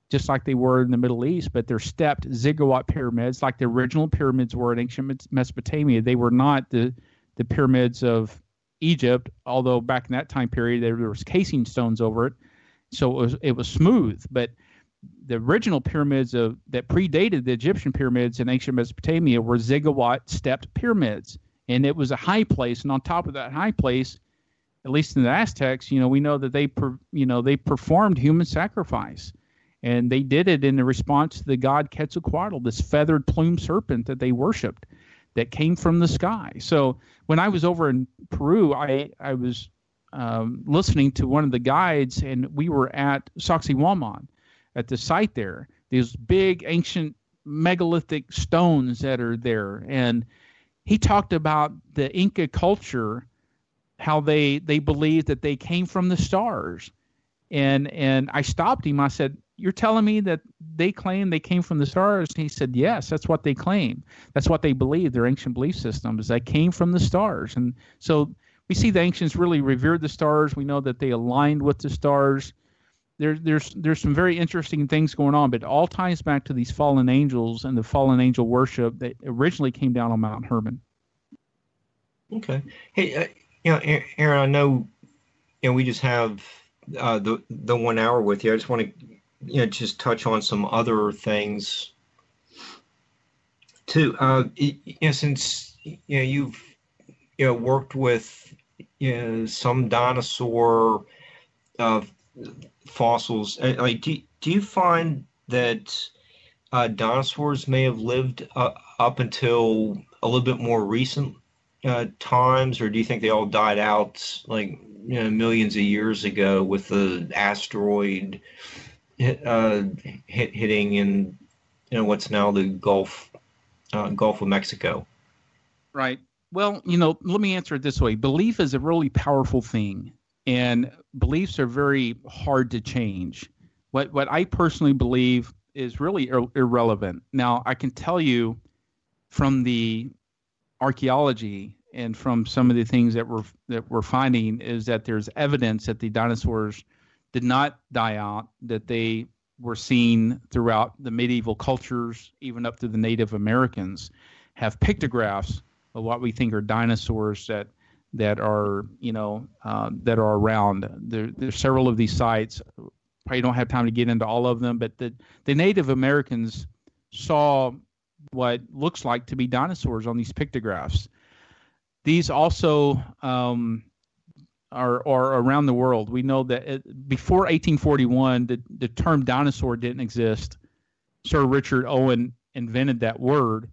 just like they were in the Middle East, but they're stepped ziggurat pyramids, like the original pyramids were in ancient Mesopotamia. They were not the pyramids of Egypt, although back in that time period there was casing stones over it, so it was smooth. But the original pyramids that predated the Egyptian pyramids in ancient Mesopotamia were ziggurat stepped pyramids, and it was a high place. And on top of that high place, at least in the Aztecs, we know that they performed human sacrifice. And they did it in response to the god Quetzalcoatl, this feathered plumed serpent that they worshipped, that came from the sky. So when I was over in Peru, I was listening to one of the guides, and we were at Sacsayhuaman, at the site there. These big ancient megalithic stones that are there. And he talked about the Inca culture, how they believed that they came from the stars. And I stopped him. I said, "You're telling me that they claim they came from the stars?" And he said, "Yes, that's what they claim. That's what they believe. Their ancient belief system is they came from the stars." And so we see the ancients really revered the stars. We know that they aligned with the stars. There's some very interesting things going on, but it all ties back to these fallen angels and the fallen angel worship that originally came down on Mount Hermon. Okay. Hey, Aaron, I know, we just have the 1 hour with you. I just want to, just touch on some other things too. Since you've worked with some dinosaur fossils, do you find that dinosaurs may have lived up until a little bit more recent times, or do you think they all died out like millions of years ago with the asteroid hitting in what's now the Gulf of Mexico? Right. Well, let me answer it this way. Belief is a really powerful thing, and beliefs are very hard to change. What I personally believe is really irrelevant. Now, I can tell you from the archaeology and from some of the things that we're finding is that there's evidence that the dinosaurs did not die out, that they were seen throughout the medieval cultures, even up to the Native Americans, have pictographs of what we think are dinosaurs that are around. There's several of these sites. Probably don't have time to get into all of them, but the Native Americans saw what looks like to be dinosaurs on these pictographs. These also are around the world. We know that before 1841, the term dinosaur didn't exist. Sir Richard Owen invented that word.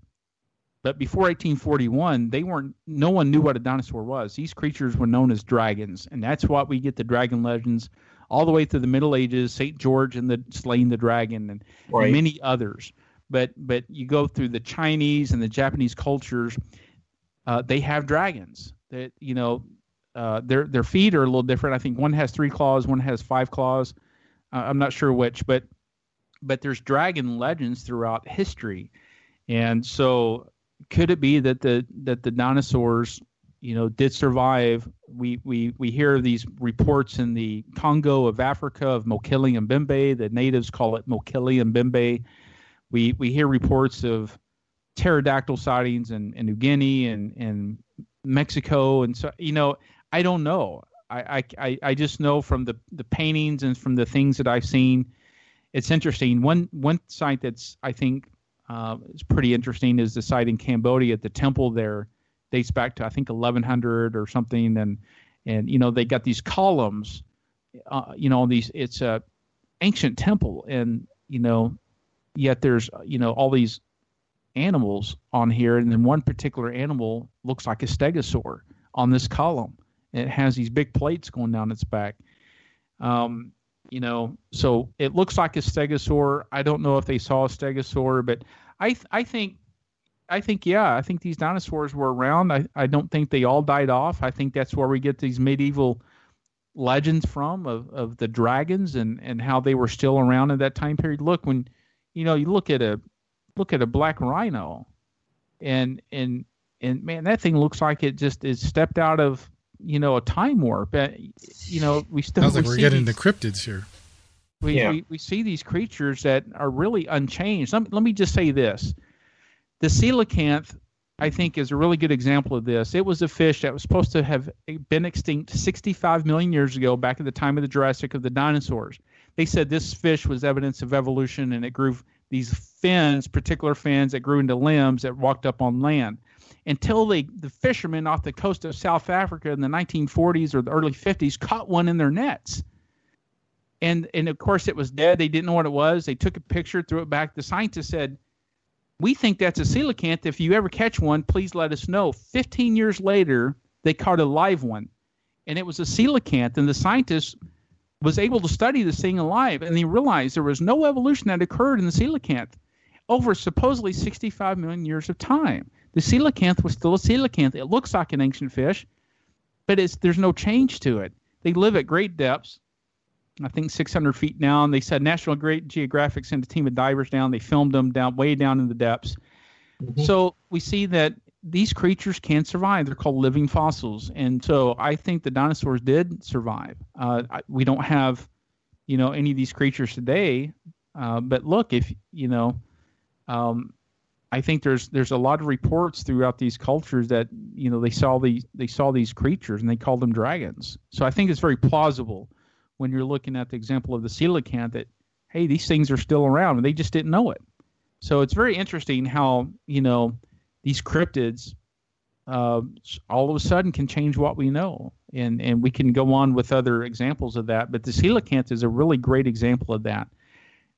But before 1841, no one knew what a dinosaur was. These creatures were known as dragons, and that's what we get the dragon legends all the way through the Middle Ages, St. George and the slaying the dragon, and many others. But you go through the Chinese and the Japanese cultures, they have dragons. That their feet are a little different. I think one has 3 claws, one has 5 claws. I'm not sure which, but there's dragon legends throughout history, and so could it be that the dinosaurs did survive? We hear these reports in the Congo of Africa of Mokele and Mbembe. The natives call it Mokele and Mbembe. We hear reports of pterodactyl sightings in New Guinea and Mexico, and so I don't know. I just know from the paintings and from the things that I've seen, it's interesting. One site that's I think is pretty interesting is the site in Cambodia. The temple there dates back to I think 1100 or something, and they got these columns, these. It's a ancient temple, and yet there's all these animals on here, and then one particular animal looks like a stegosaur on this column. It has these big plates going down its back. So it looks like a stegosaur. I don't know if they saw a stegosaur, but I think these dinosaurs were around. I don't think they all died off. I think that's where we get these medieval legends from of the dragons and how they were still around in that time period. Look, when you look at a black rhino, and man, that thing looks like it just is stepped out of a time warp. We still sounds like we're getting the cryptids here. We see these creatures that are really unchanged. Let me just say this. The coelacanth, I think, is a really good example of this. It was a fish that was supposed to have been extinct 65 million years ago, back at the time of the Jurassic of the dinosaurs. They said this fish was evidence of evolution, and it grew these fins, particular fins that grew into limbs that walked up on land. Until the fishermen off the coast of South Africa in the 1940s or the early 50s caught one in their nets. And of course, it was dead. They didn't know what it was. They took a picture, threw it back. The scientists said, "We think that's a coelacanth. If you ever catch one, please let us know." 15 years later, they caught a live one, and it was a coelacanth. And the scientists was able to study this thing alive, and they realized there was no evolution that occurred in the coelacanth over supposedly 65 million years of time. The coelacanth was still a coelacanth. It looks like an ancient fish, but there's no change to it. They live at great depths, I think 600 feet down. They said National Geographic sent a team of divers down. They filmed them way down in the depths. Mm-hmm. So we see that these creatures can survive. They're called living fossils. And so I think the dinosaurs did survive. We don't have, any of these creatures today. But look, if, I think there's a lot of reports throughout these cultures that, they saw these creatures and they called them dragons. So I think it's very plausible when you're looking at the example of the coelacanth that, hey, these things are still around and they just didn't know it. So it's very interesting how, these cryptids all of a sudden can change what we know. And we can go on with other examples of that. But the coelacanth is a really great example of that.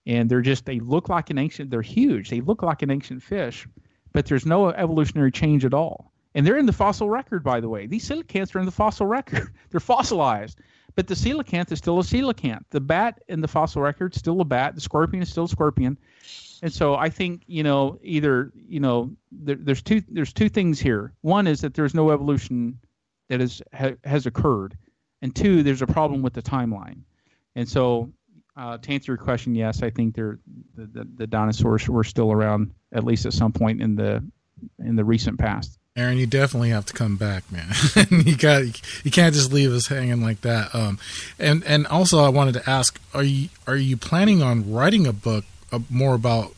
and they look like they're huge. They look like an ancient fish, but there's no evolutionary change at all. And they're in the fossil record, by the way. These coelacanths are in the fossil record. They're fossilized. But the coelacanth is still a coelacanth. The bat in the fossil record is still a bat. The scorpion is still a scorpion. And so I think, there's two things here. One is that there's no evolution that has occurred. And two, there's a problem with the timeline. And so to answer your question, yes, I think the dinosaurs were still around, at least at some point in the recent past. Aaron, you definitely have to come back, man. you can't just leave us hanging like that. And also I wanted to ask, are you planning on writing a book more about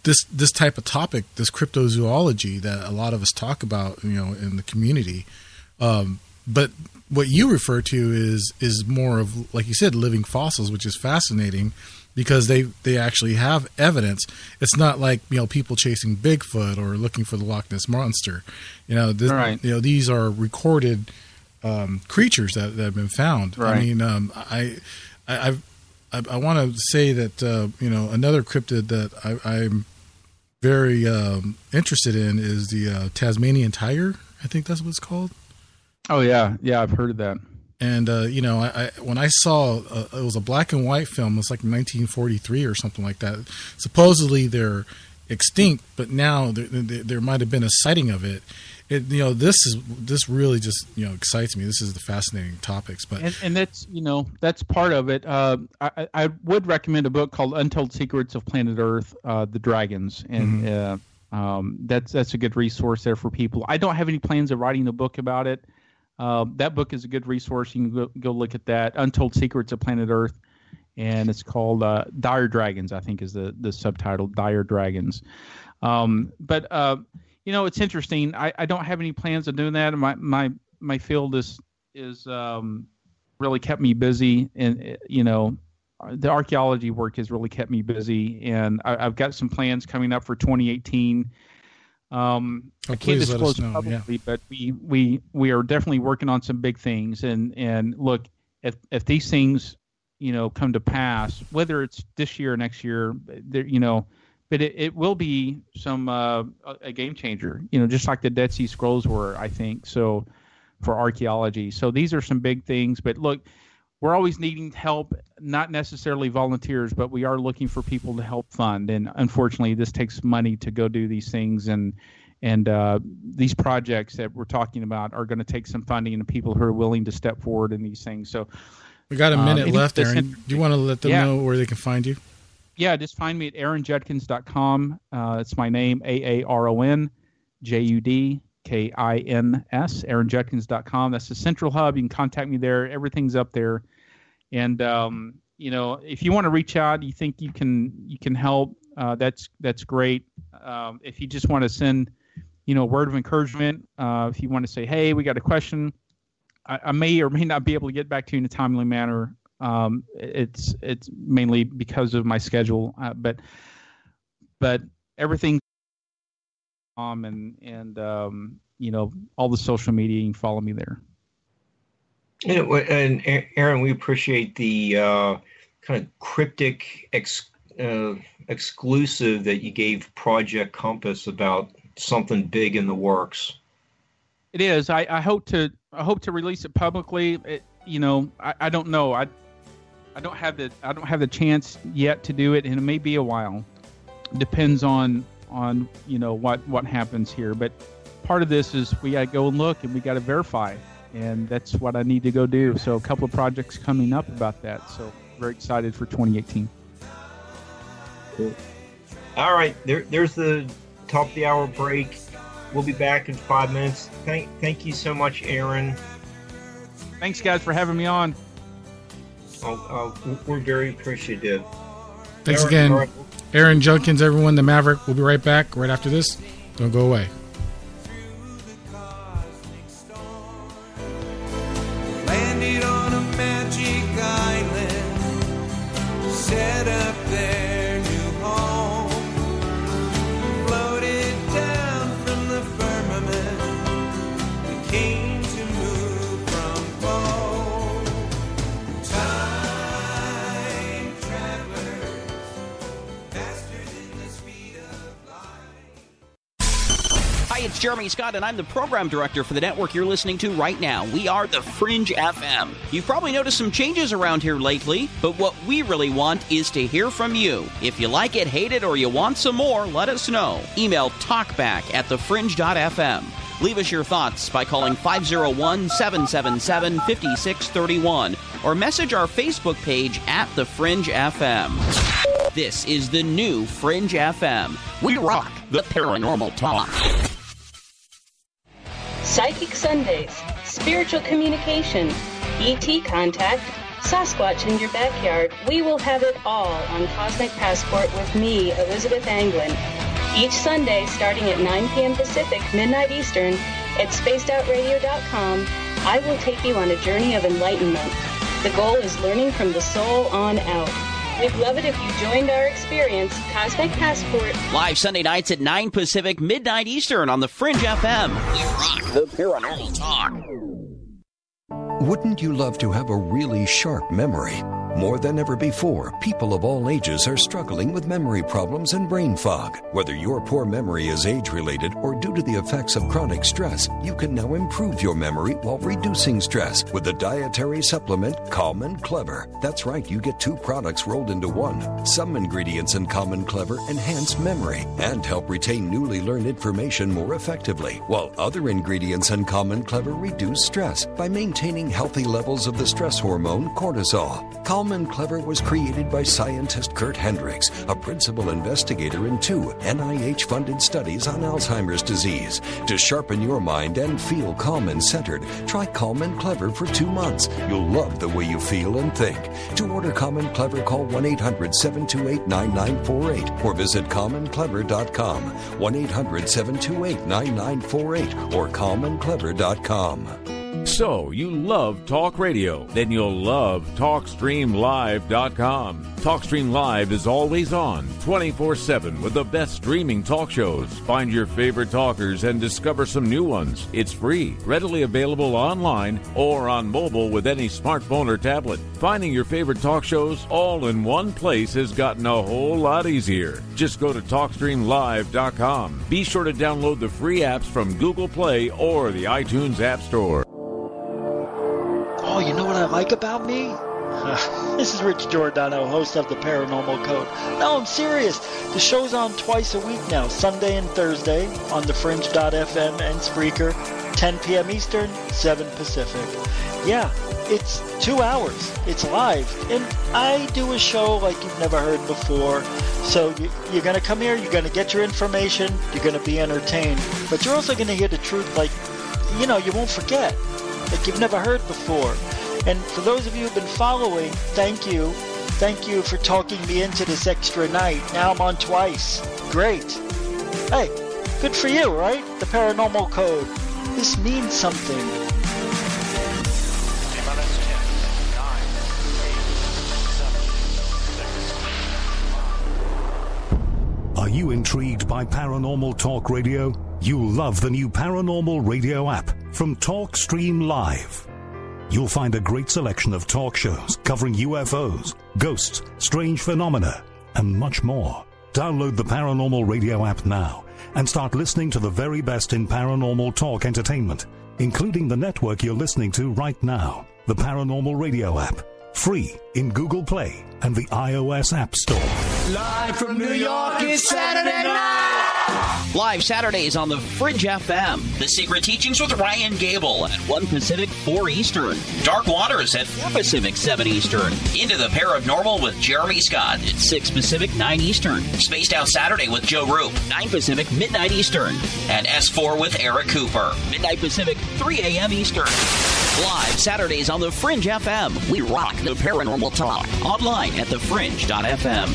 this type of topic, this cryptozoology that a lot of us talk about, in the community? But what you refer to is more of, like you said, living fossils, which is fascinating because they actually have evidence. It's not like, people chasing Bigfoot or looking for the Loch Ness Monster. Right. These are recorded creatures that have been found. Right. I mean, I want to say that, another cryptid that I'm very interested in is the Tasmanian tiger. I think that's what it's called. Oh, yeah. Yeah, I've heard of that. And, when I saw it was a black and white film, it was like 1943 or something like that. Supposedly they're extinct, but now there might have been a sighting of it. This really just, excites me. This is the fascinating topics. But and that's, that's part of it. I would recommend a book called Untold Secrets of Planet Earth, The Dragons. And that's a good resource there for people. I don't have any plans of writing a book about it. That book is a good resource. You can go look at that. Untold Secrets of Planet Earth. And it's called Dire Dragons, I think is the subtitle, Dire Dragons. But it's interesting. I don't have any plans of doing that. My field is really kept me busy. And, the archaeology work has really kept me busy. And I've got some plans coming up for 2018. I can't disclose publicly, but we are definitely working on some big things. And look, if these things, come to pass, whether it's this year or next year, but it will be a game changer, just like the Dead Sea Scrolls were, I think, so for archaeology. So these are some big things. But look, we're always needing help, not necessarily volunteers, but we are looking for people to help fund. And unfortunately, this takes money to go do these things. And these projects that we're talking about are going to take some funding and people who are willing to step forward in these things. So we got a minute left, Aaron. Do you want to let them know where they can find you? Yeah, just find me at aaronjudkins.com. It's my name, AARON JUDKINS, aaronjudkins.com. That's the central hub. You can contact me there. Everything's up there. And if you want to reach out, you think you can help, that's great. If you just want to send, a word of encouragement, if you want to say, hey, we got a question, I may or may not be able to get back to you in a timely manner. It's mainly because of my schedule, but everything, and all the social media, you can follow me there. And Aaron, we appreciate the kind of cryptic exclusive that you gave Project Compass about something big in the works. It is. I hope to release it publicly. I don't know. I don't have the chance yet to do it, and it may be a while. Depends on what happens here. But part of this is we got to go and look, and we got to verify. And that's what I need to go do. So a couple of projects coming up about that. So very excited for 2018. Cool. All right. There's the top of the hour break. We'll be back in 5 minutes. Thank you so much, Aaron. Thanks, guys, for having me on. We're very appreciative. Thanks again. Aaron Judkins, everyone, the Maverick. We'll be right back right after this. Don't go away. Landed on a magic island, set up their new home, floated down from the firmament, they came to move from home. Time travel. it's Jeremy Scott, and I'm the program director for the network you're listening to right now. We are the Fringe FM. You've probably noticed some changes around here lately, but what we really want is to hear from you. If you like it, hate it, or you want some more, let us know. Email talkback@thefringe.fm. Leave us your thoughts by calling 501-777-5631 or message our Facebook page @The Fringe FM. This is the new Fringe FM. We rock the paranormal talk. Psychic Sundays, spiritual communication, ET contact, Sasquatch in your backyard. We will have it all on Cosmic Passport with me, Elizabeth Anglin. Each Sunday, starting at 9 p.m. Pacific, midnight Eastern, at spacedoutradio.com, I will take you on a journey of enlightenment. The goal is learning from the soul on out. We'd love it if you joined our experience. Cosmic Passport. Live Sunday nights at 9 Pacific, midnight Eastern on the Fringe FM. We rock the paranormal talk. Wouldn't you love to have a really sharp memory? More than ever before, people of all ages are struggling with memory problems and brain fog. Whether your poor memory is age-related or due to the effects of chronic stress, you can now improve your memory while reducing stress with the dietary supplement Calm and Clever. That's right, you get 2 products rolled into one. Some ingredients in Calm and Clever enhance memory and help retain newly learned information more effectively, while other ingredients in Calm and Clever reduce stress by maintaining healthy levels of the stress hormone cortisol. Calm and Clever was created by scientist Kurt Hendricks, a principal investigator in 2 NIH-funded studies on Alzheimer's disease. To sharpen your mind and feel calm and centered, try Calm and Clever for 2 months. You'll love the way you feel and think. To order Calm and Clever, call 1-800-728-9948 or visit calmandclever.com. 1-800-728-9948 or calmandclever.com. So, you love talk radio? Then you'll love TalkStreamLive.com. TalkStream Live is always on, 24/7 with the best streaming talk shows. Find your favorite talkers and discover some new ones. It's free, readily available online or on mobile with any smartphone or tablet. Finding your favorite talk shows all in one place has gotten a whole lot easier. Just go to TalkStreamLive.com. Be sure to download the free apps from Google Play or the iTunes App Store. Oh, you know what I like about me? This is Rich Giordano, host of the Paranormal Code. No, I'm serious. The show's on twice a week now, Sunday and Thursday, on the Fringe.fm and Spreaker, 10 p.m. Eastern, 7 Pacific. Yeah, it's 2 hours. It's live. And I do a show like you've never heard before. So you're going to come here, you're going to get your information, you're going to be entertained. But you're also going to hear the truth like, you won't forget. Like you've never heard before. And for those of you who've been following, thank you. Thank you for talking me into this extra night. Now I'm on twice. Great. Hey, good for you, right? The Paranormal Code. This means something. Are you intrigued by Paranormal Talk Radio? You'll love the new Paranormal Radio app from TalkStream Live. You'll find a great selection of talk shows covering UFOs, ghosts, strange phenomena, and much more. Download the Paranormal Radio app now and start listening to the very best in paranormal talk entertainment, including the network you're listening to right now, the Paranormal Radio app. Free in Google Play and the iOS App Store. Live from New York, it's Saturday night! Live Saturdays on the Fringe FM. The Secret Teachings with Ryan Gable at 1 Pacific, 4 Eastern. Dark Waters at 4 Pacific, 7 Eastern. Into the Paranormal with Jeremy Scott at 6 Pacific, 9 Eastern. Spaced Out Saturday with Joe Roop, 9 Pacific, midnight Eastern. And S4 with Eric Cooper, midnight Pacific, 3 a.m. Eastern. Live Saturdays on the Fringe FM. We rock the paranormal talk. Online at thefringe.fm.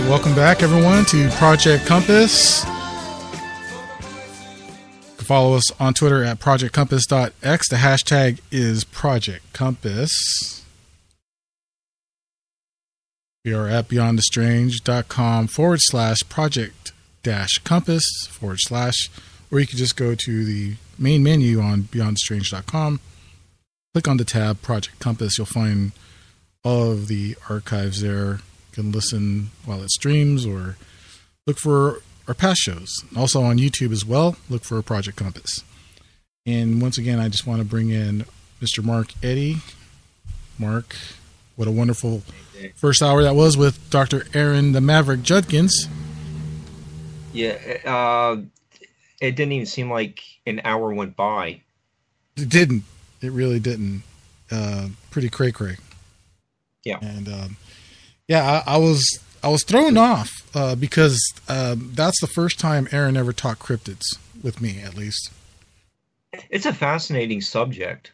Welcome back, everyone, to Project Compass. follow us on Twitter at projectcompass.x. The hashtag is Project Compass. We are at beyondthestrange.com/project-compass/ or you can just go to the main menu on beyondthestrange.com. Click on the tab Project Compass. You'll find all of the archives there. You can listen while it streams or look for our past shows. Also on YouTube as well, look for Project Compass. And once again, I just want to bring in Mr. Mark Eddy. Mark, what a wonderful first hour that was with Dr. Aaron the Maverick Judkins. Yeah, it didn't even seem like an hour went by. It didn't. It really didn't. Pretty cray-cray. Yeah. And I was thrown off because that's the first time Aaron ever talked cryptids with me, at least. It's a fascinating subject,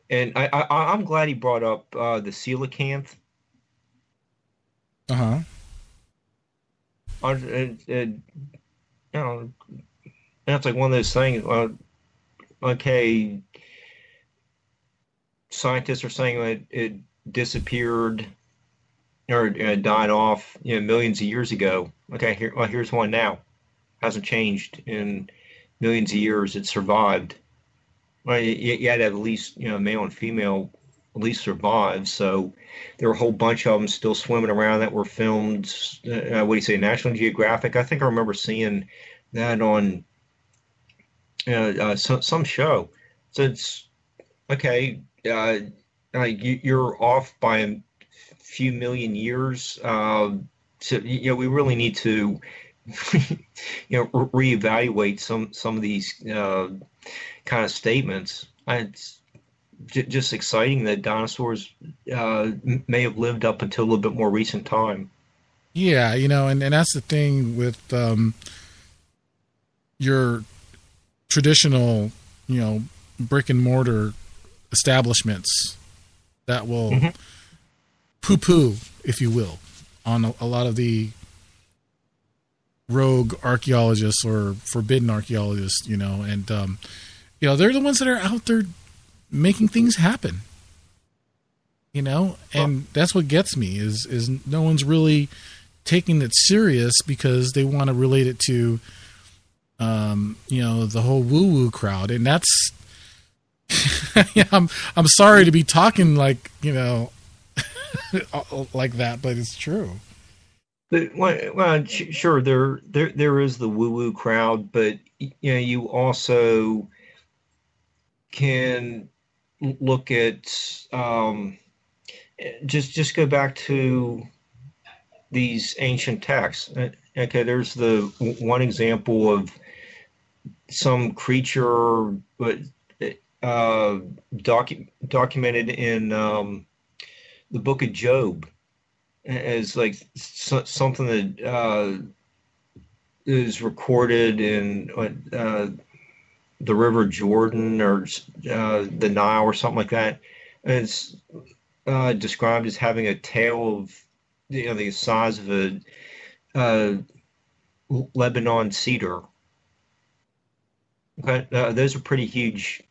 and I'm glad he brought up the coelacanth. That's like one of those things. Okay, scientists are saying that it disappeared or died off, millions of years ago. Okay, here's one now. Hasn't changed in millions of years. It survived. Well, you had to have at least, male and female at least survive. So there were a whole bunch of them still swimming around that were filmed. What do you say, National Geographic? I think I remember seeing that on some show. So it's okay. You're off by a few million years. So we really need to reevaluate some of these kind of statements. It's just exciting that dinosaurs may have lived up until a little bit more recent time. Yeah, and that's the thing with your traditional, brick and mortar establishments that will poo-poo, if you will, on a lot of the rogue archaeologists or forbidden archaeologists, and they're the ones that are out there making things happen, and that's what gets me is no one's really taking it serious because they want to relate it to the whole woo-woo crowd. And that's I'm sorry to be talking like like that, but it's true. But well, sure, there is the woo-woo crowd, but you also can look at just go back to these ancient texts. Okay, there's the one example of some creature, but documented in the Book of Job as like something that is recorded in the River Jordan or the Nile or something like that. And it's described as having a tail of the size of a Lebanon cedar. Okay, those are pretty huge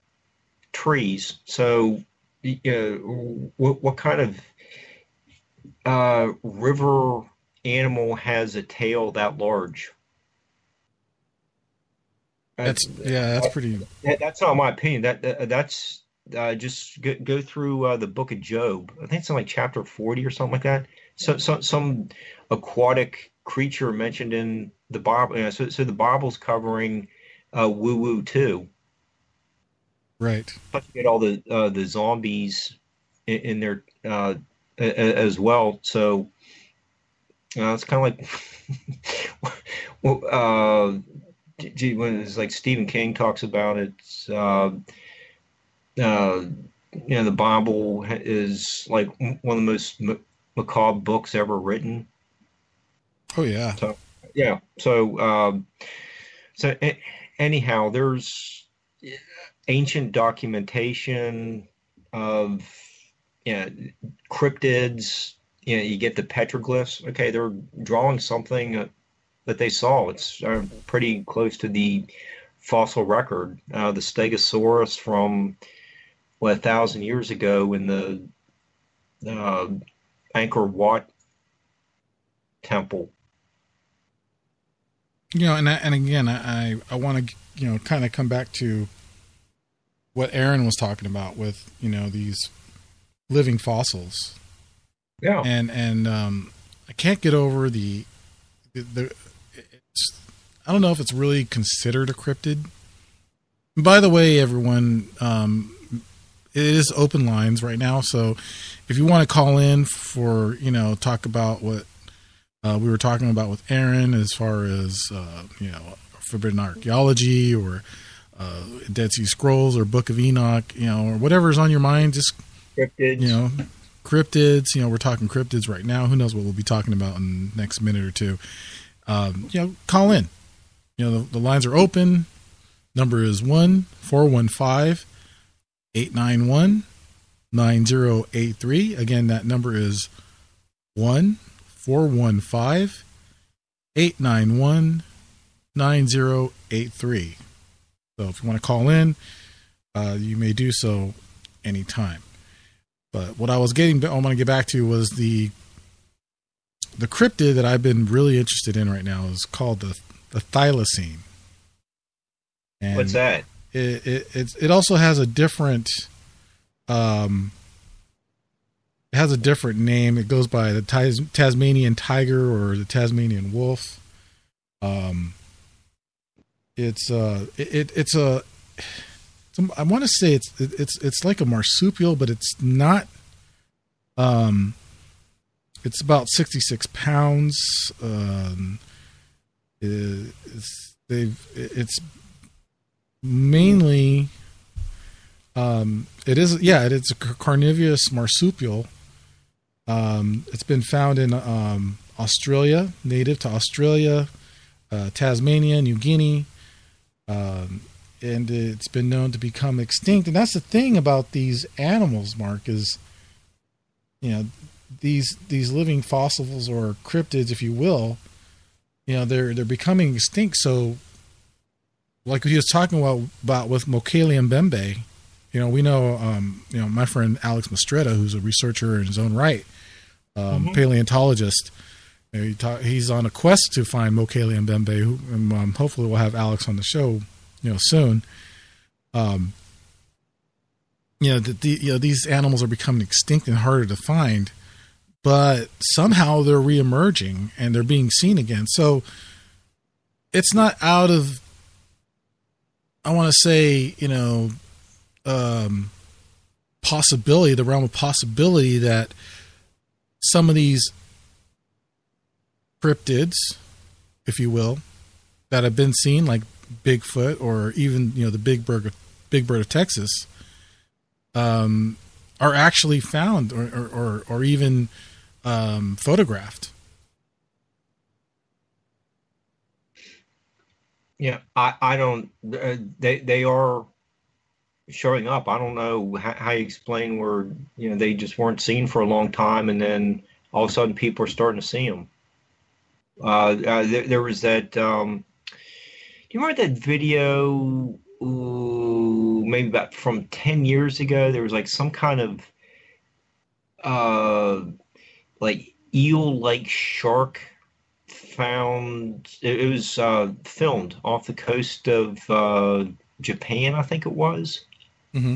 trees. So, what kind of river animal has a tail that large? That's pretty. That's not my opinion. That's just go through the Book of Job. I think it's in like chapter 40 or something like that. So some aquatic creature mentioned in the Bible. So the Bible's covering woo-woo too. Right. Plus you get all the zombies in there as well. So it's kind of like when it's like Stephen King talks about it. The Bible is like one of the most macabre books ever written. Oh yeah. So yeah. So anyhow, there's ancient documentation of cryptids. You get the petroglyphs. Okay, they're drawing something that they saw. It's pretty close to the fossil record, the Stegosaurus from 1,000 years ago in the Angkor Wat temple. And again, I want to kind of come back to what Aaron was talking about with these living fossils. Yeah, and I can't get over the I don't know if it's really considered a cryptid. By the way, everyone, it is open lines right now, so if you want to call in for talk about what we were talking about with Aaron as far as forbidden archaeology or Dead Sea Scrolls or Book of Enoch, or whatever's on your mind, just cryptids. Cryptids, we're talking cryptids right now. Who knows what we'll be talking about in the next minute or two. Call in. The lines are open. Number is 1-415-891-9083. Again, that number is 1-415-891-9083. So if you want to call in, you may do so anytime. But what I want to get back to was the cryptid that I've been really interested in right now is called the thylacine. And what's that? It also has a different name. It goes by the Tasmanian tiger or the Tasmanian wolf. I want to say it's like a marsupial, but it's not. It's about 66 pounds. It's mainly. It's a carnivorous marsupial. It's been found in Australia, native to Australia, Tasmania, New Guinea. And it's been known to become extinct. And that's the thing about these animals, Mark, is, these living fossils or cryptids, if you will, they're becoming extinct. So like he was talking about with Mokele Mbembe, we know, my friend Alex Mastretta, who's a researcher in his own right, paleontologist, he's on a quest to find Mokele Mbembe, and hopefully we'll have Alex on the show soon. These animals are becoming extinct and harder to find, but somehow they're reemerging and they're being seen again. So it's not out of, I want to say, possibility, the realm of possibility that some of these cryptids, if you will, that have been seen, like Bigfoot or even the big bird of Texas, are actually found or even photographed. Yeah, I don't. They are showing up. I don't know how you explain where they just weren't seen for a long time, and then all of a sudden people are starting to see them. There was that. Do you remember that video? Maybe about from 10 years ago. There was like some kind of like eel-like shark found. It was filmed off the coast of Japan, I think it was. Mm-hmm.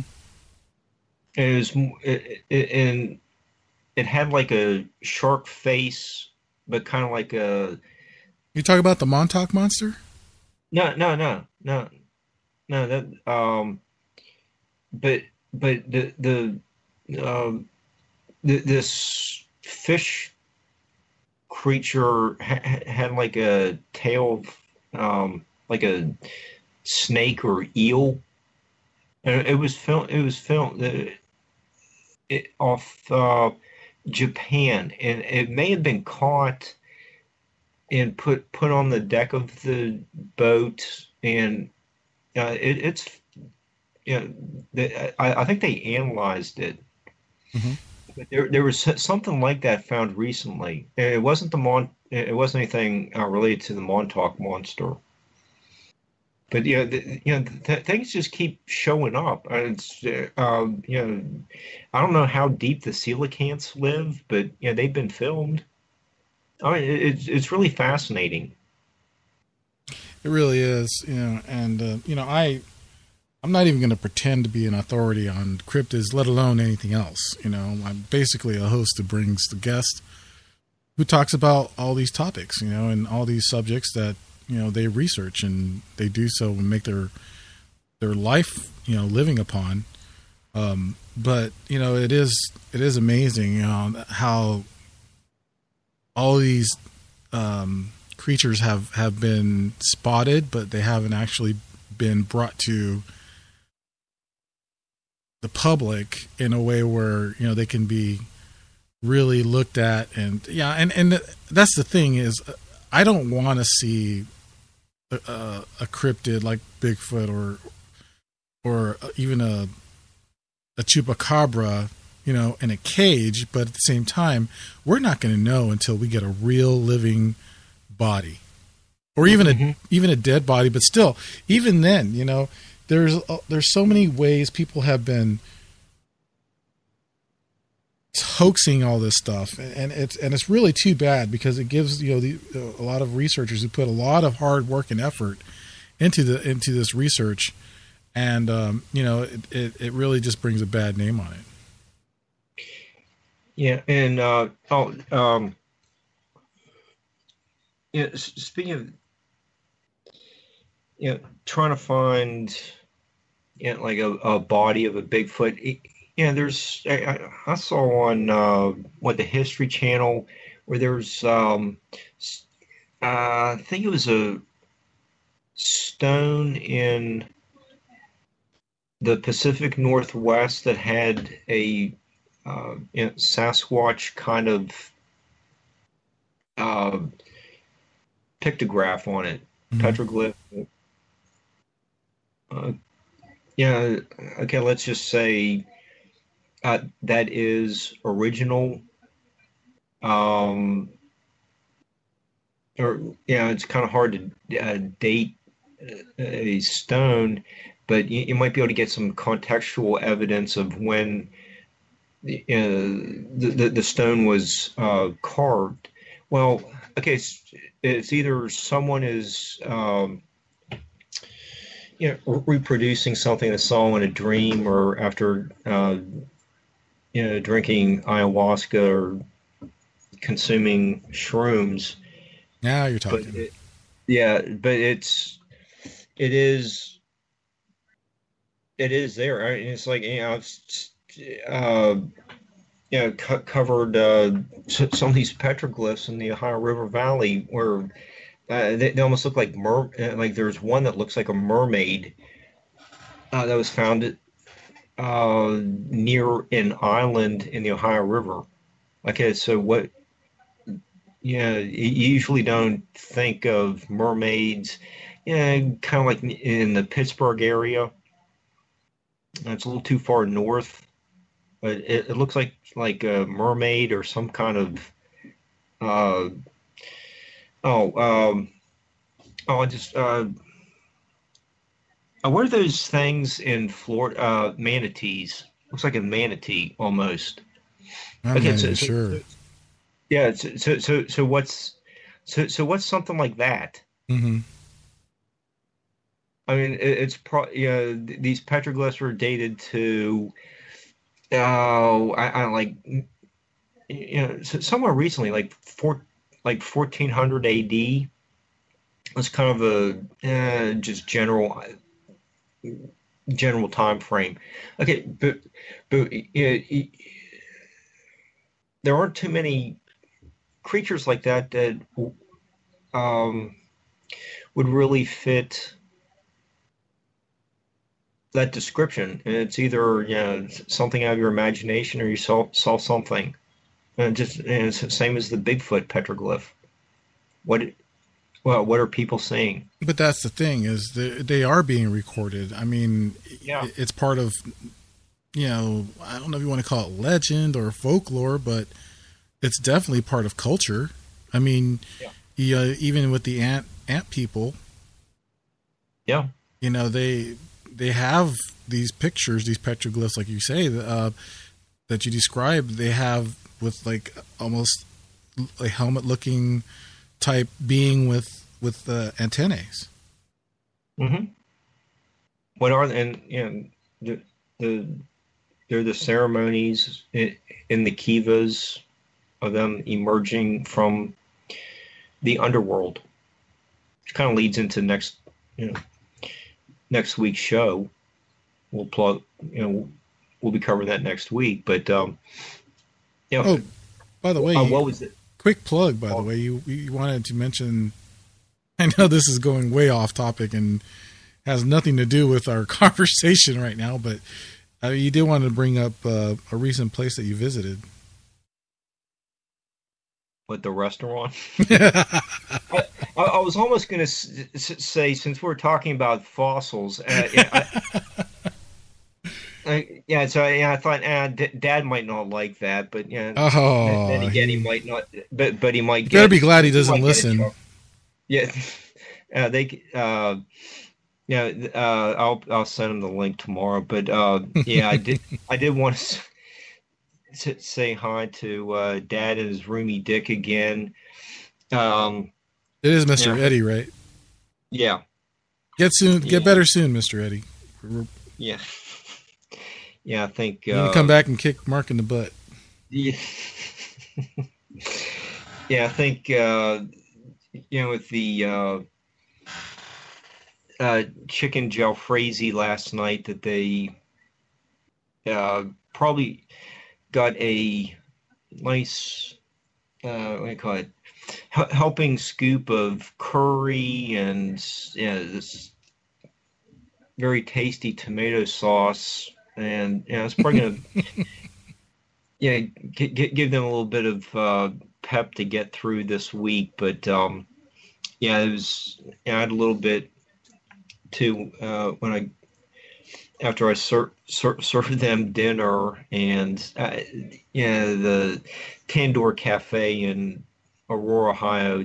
And it had like a shark face, but kind of like a. You talk about the Montauk monster? No. That but this fish creature had like a tail, like a snake or eel, and it was filmed off Japan, and it may have been caught and put on the deck of the boat, and it's I think they analyzed it. Mm-hmm. But there was something like that found recently. It wasn't it wasn't anything related to the Montauk monster. But things just keep showing up. It's I don't know how deep the coelacanths live, but they've been filmed. I mean, it's really fascinating. It really is, and I'm not even going to pretend to be an authority on cryptids, let alone anything else. I'm basically a host that brings the guest who talks about all these topics, and all these subjects that they research, and they do so and make their life living upon. But it is amazing how all these creatures have been spotted, but they haven't actually been brought to the public in a way where they can be really looked at. And that's the thing is, I don't want to see a cryptid like Bigfoot or even a chupacabra in a cage, but at the same time, we're not going to know until we get a real living body, or even a dead body. But still, even then, there's so many ways people have been hoaxing all this stuff, and it's really too bad, because it gives a lot of researchers who put a lot of hard work and effort into this research, and it really just brings a bad name on it. Yeah, and speaking of trying to find like a body of a Bigfoot. There's I saw on the History Channel where there's I think it was a stone in the Pacific Northwest that had a Sasquatch kind of pictograph on it, petroglyph. Okay, let's just say that is original. It's kind of hard to date a stone, but you might be able to get some contextual evidence of when the stone was carved. Well, okay, it's either someone is reproducing something they saw in a dream, or after drinking ayahuasca or consuming shrooms. Now you're talking. But it is there. I mean, it's like covered some of these petroglyphs in the Ohio River Valley where they almost look like like there's one that looks like a mermaid that was found near an island in the Ohio River. Okay, so what? You usually don't think of mermaids, kind of like in the Pittsburgh area. It's a little too far north, but it looks like a mermaid or some kind of what are those things in Florida? Manatees. Looks like a manatee almost. I'm not even sure. Yeah. So what's something like that? Mm-hmm. I mean, it's these petroglyphs were dated to somewhere recently, like 1400 AD. It's kind of a just general time frame. Okay, but there aren't too many creatures like that would really fit that description. It's either something out of your imagination, or you saw something. And it's the same as the Bigfoot petroglyph. What are people saying? But that's the thing, is they are being recorded. I mean, it's part of, I don't know if you want to call it legend or folklore, but it's definitely part of culture. I mean, even with the ant people. Yeah. you know, they have these pictures, these petroglyphs, like you say, that you described. They have with like almost a helmet-looking type being with the antennae. Mm-hmm. What are and you know they're the ceremonies in the kivas of them emerging from the underworld, which kind of leads into next week's show. We'll plug, we'll be covering that next week. But by the way, what was it? Quick plug, by the way, you wanted to mention. I know this is going way off topic and has nothing to do with our conversation right now, but you did want to bring up a recent place that you visited. What, the restaurant? I was almost going to say, since we're talking about fossils, I thought Dad might not like that, but then again, he might not. But he might. You better be glad he doesn't listen. Yeah, I'll send him the link tomorrow. But I did want to say hi to Dad and his roomy Dick again. It is Mr. Eddie, right? Yeah. Get better soon, Mr. Eddie. Yeah. Yeah, I think you can come back and kick Mark in the butt. Yeah. Yeah, I think with the chicken jalfrezi last night that they probably got a nice what do you call it, helping scoop of curry and this very tasty tomato sauce, and it's probably gonna give them a little bit of pep to get through this week. But it was I had a little bit too when after I served them dinner, and the Tandoor Cafe in Aurora, Ohio,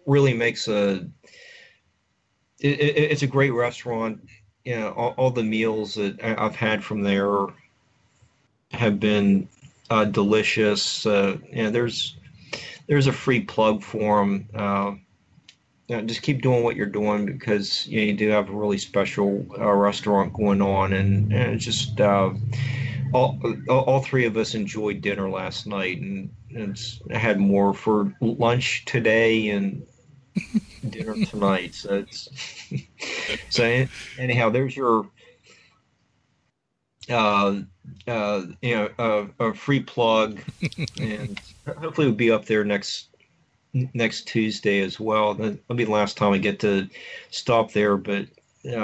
really makes it's a great restaurant. All the meals that I've had from there have been delicious. There's a free plug for them. Just keep doing what you're doing, because you do have a really special restaurant going on, and it's just all three of us enjoyed dinner last night, and I had more for lunch today and dinner tonight. So anyhow, there's your a free plug, and hopefully we'll be up there next Tuesday as well. That'll be the last time I get to stop there, but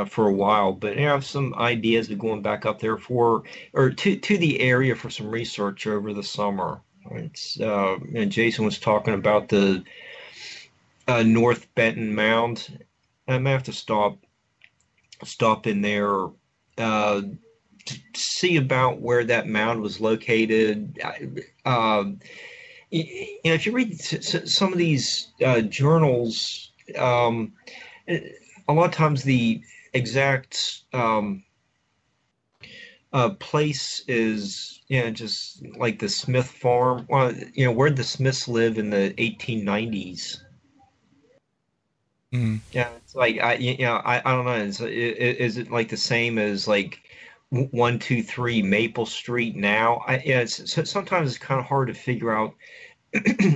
for a while. But I have some ideas of going back up there to the area for some research over the summer. And Jason was talking about the North Benton Mound. I may have to stop in there to see about where that mound was located. If you read some of these journals, a lot of times the exact place is just like the Smith farm. Where the Smiths live in the 1890s. Mm-hmm. Yeah, it's like I don't know. Is it like the same as like 123 Maple Street now? Sometimes it's kind of hard to figure out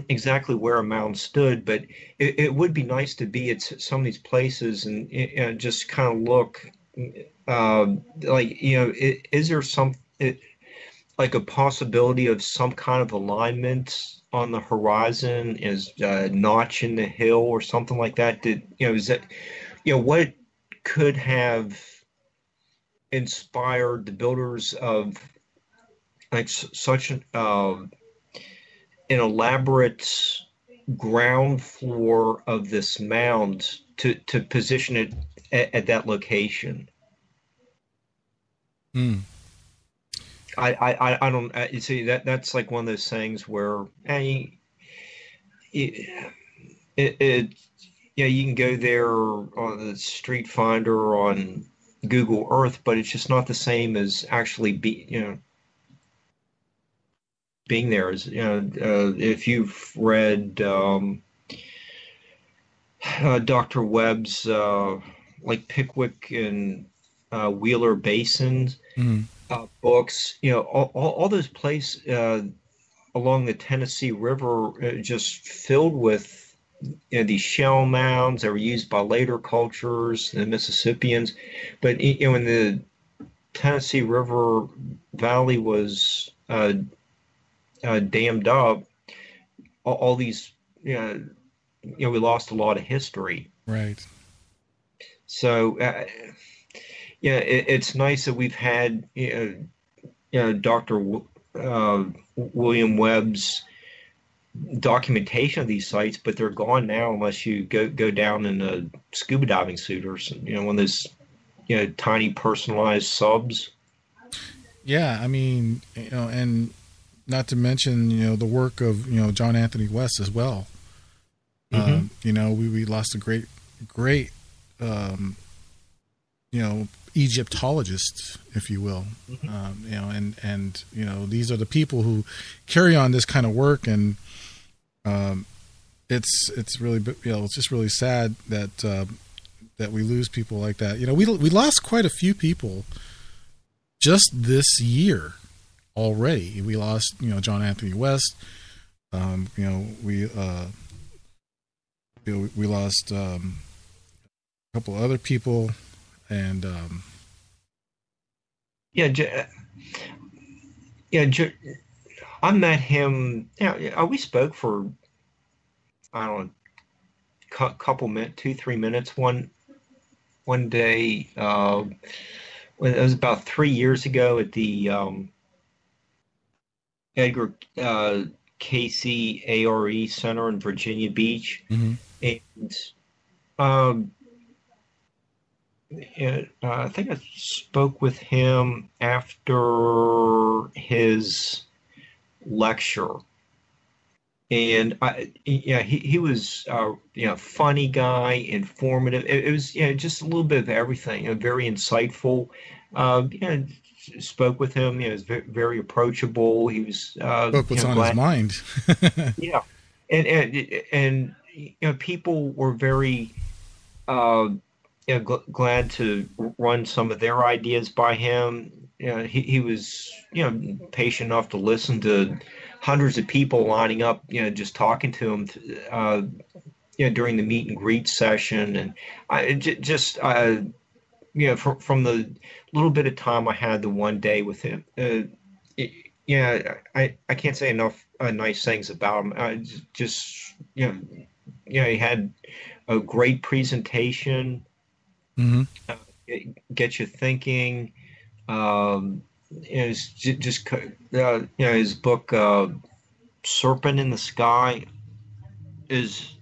exactly where a mound stood, but it would be nice to be at some of these places and just kind of look is there some like a possibility of some kind of alignment on the horizon, is a notch in the hill or something like that? Is that what could have inspired the builders of like such an elaborate ground floor of this mound to position it at that location? I don't you see that's like one of those things where you can go there on the Street Finder or on Google Earth, but it's just not the same as actually being there. As if you've read Dr. Webb's like Pickwick and Wheeler Basins books, all those places along the Tennessee River just filled with these shell mounds that were used by later cultures, the Mississippians. But when the Tennessee River Valley was dammed up, all these, we lost a lot of history. Right. So, it's nice that we've had, Dr. William Webb's documentation of these sites, but they're gone now unless you go down in a scuba diving suit or one of those tiny personalized subs. Yeah, I mean, and not to mention the work of John Anthony West as well. We lost a great Egyptologist, if you will. And these are the people who carry on this kind of work, and it's really it's just really sad that we lose people like that. We lost quite a few people just this year already. We lost John Anthony West. We lost a couple other people, and I met him. We spoke for couple minutes, 2-3 minutes one day. It was about 3 years ago at the Edgar Casey ARE Center in Virginia Beach, and I think I spoke with him after his lecture, and he was funny guy, informative. It was just a little bit of everything. Very insightful. Spoke with him. He was very approachable. He was spoke what's on his mind. Yeah, and people were very glad to run some of their ideas by him. He was patient enough to listen to hundreds of people lining up, just talking to him, during the meet and greet session. And I just from the little bit of time I had the one day with him, I can't say enough nice things about him. He had a great presentation. Get you thinking. It's just his book "Serpent in the Sky" is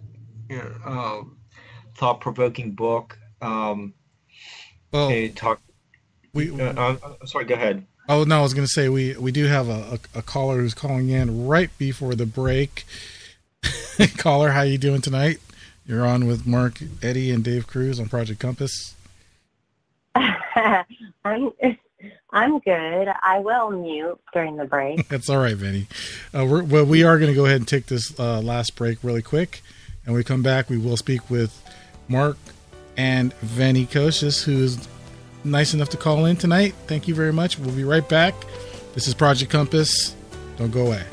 thought-provoking book. I'm sorry, go ahead. Oh no, I was going to say we do have a caller who's calling in right before the break. Caller, how you doing tonight? You're on with Mark, Eddie, and Dave Cruz on Project Compass. I'm good. I will mute during the break. That's all right, Vinny. We are going to go ahead and take this last break really quick. And when we come back, we will speak with Mark and Vinny Koshis, who is nice enough to call in tonight. Thank you very much. We'll be right back. This is Project Compass. Don't go away.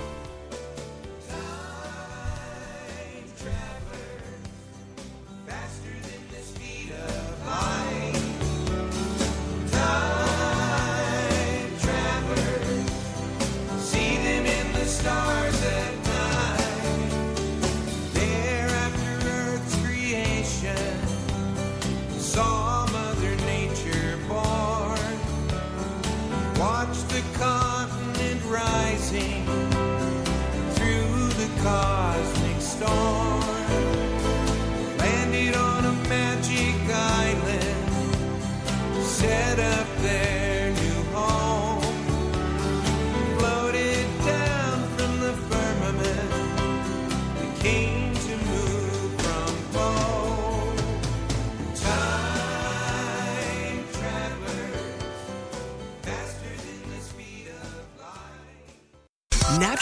Watch the continent rising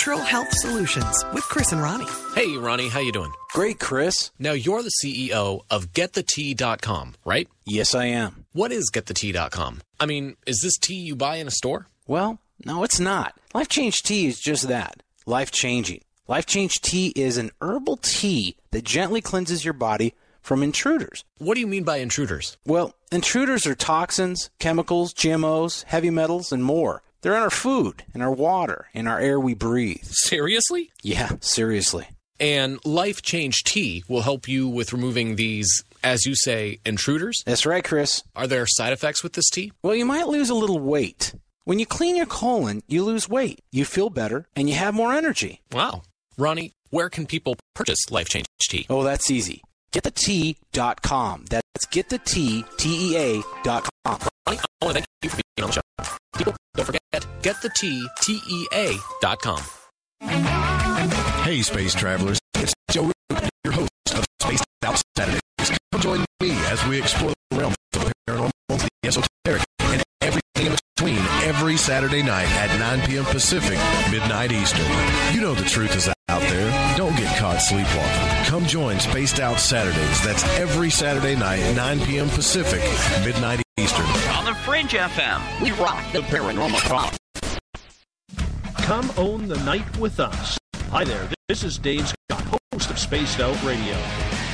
Natural Health Solutions with Chris and Ronnie. Hey, Ronnie, how you doing? Great, Chris. Now, you're the CEO of GetTheTea.com, right? Yes, I am. What is GetTheTea.com? I mean, is this tea you buy in a store? Well, no, it's not. Life Change Tea is just that. Life-changing. Life Change Tea is an herbal tea that gently cleanses your body from intruders. What do you mean by intruders? Well, intruders are toxins, chemicals, GMOs, heavy metals, and more. They're in our food, in our water, in our air we breathe. Seriously? Yeah, seriously. And Life Change Tea will help you with removing these, as you say, intruders? That's right, Chris. Are there side effects with this tea? Well, you might lose a little weight. When you clean your colon, you lose weight, you feel better, and you have more energy. Wow. Ronnie, where can people purchase Life Change Tea? Oh, that's easy. GetTheTea.com. That's GetTheTea.com. Ronnie, I want to thank you for being on the show. People, don't forget, GetTheTea.com. Hey, space travelers. It's Joe, your host of Spaced Out Saturdays. Come join me as we explore the realm of the paranormal, the esoteric, and everything in between every Saturday night at 9 p.m. Pacific, midnight Eastern. You know the truth is out there. Don't get caught sleepwalking. Come join Spaced Out Saturdays. That's every Saturday night at 9 p.m. Pacific, midnight Eastern. On the Fringe FM, we rock the paranormal talk. Come own the night with us. Hi there, this is Dave Scott, host of Spaced Out Radio.